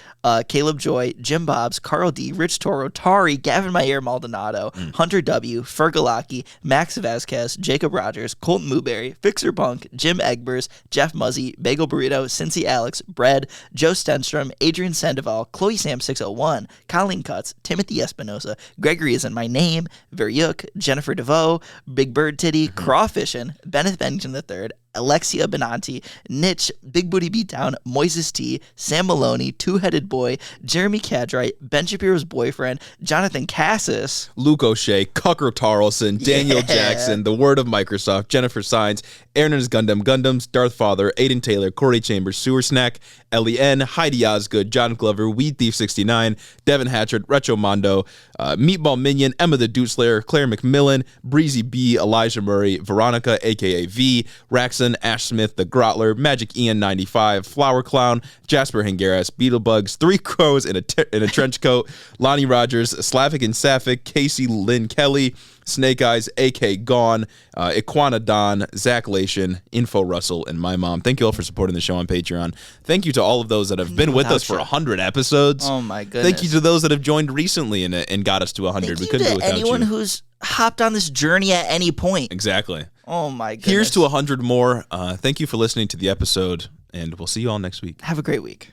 Caleb Joy, Jim Bobbs, Carl D, Rich Toro, Tari, Gavin Mayer Maldonado, Hunter W, Fergalaki, Max Vasquez, Jacob Rogers, Colton Mooberry, Fixer Punk, Jim Egbers, Jeff Muzzin, Fuzzy, Bagel Burrito, Cincy Alex, Bread, Joe Stenstrom, Adrian Sandoval, Chloe Sam 601, Colleen Cutts, Timothy Espinosa, Gregory Isn't My Name, Veryuk, Jennifer DeVoe, Big Bird Titty, Crawfishin', Bennett Bennington III, Alexia Benanti, Nitch, Big Booty Beatdown, Moises T, Sam Maloney, Two-Headed Boy, Jeremy Cadright, Ben Shapiro's boyfriend, Jonathan Cassis, Luke O'Shea, Cucker Tarlson, Daniel Jackson, The Word of Microsoft, Jennifer Sines, Aaron's Gundams, Darth Father, Aiden Taylor, Corey Chambers, Sewer Snack, Ellie N, Heidi Osgood, John Glover, Weed Thief 69, Devin Hatchard, Retro Mondo, Meatball Minion, Emma the Dude Slayer, Claire McMillan, Breezy B, Elijah Murray, Veronica, aka V, Raxon, Ash Smith, The Grotler, Magic Ian 95, Flower Clown, Jasper Hingaras, Beetlebugs, Three Crows in a trench coat, Lonnie Rogers, Slavic and Sapphic, Casey Lynn Kelly, Snake Eyes, AK Gone, Iquana Don, Zach Lation, Info Russell, and my mom. Thank you all for supporting the show on Patreon. Thank you to all of those that have been with us for 100 episodes. Oh my goodness. Thank you to those that have joined recently and got us to 100. We couldn't do it without anyone you. who's hopped on this journey at any point. Exactly. Oh my goodness. Here's to 100 more. Thank you for listening to the episode, and we'll see you all next week. Have a great week.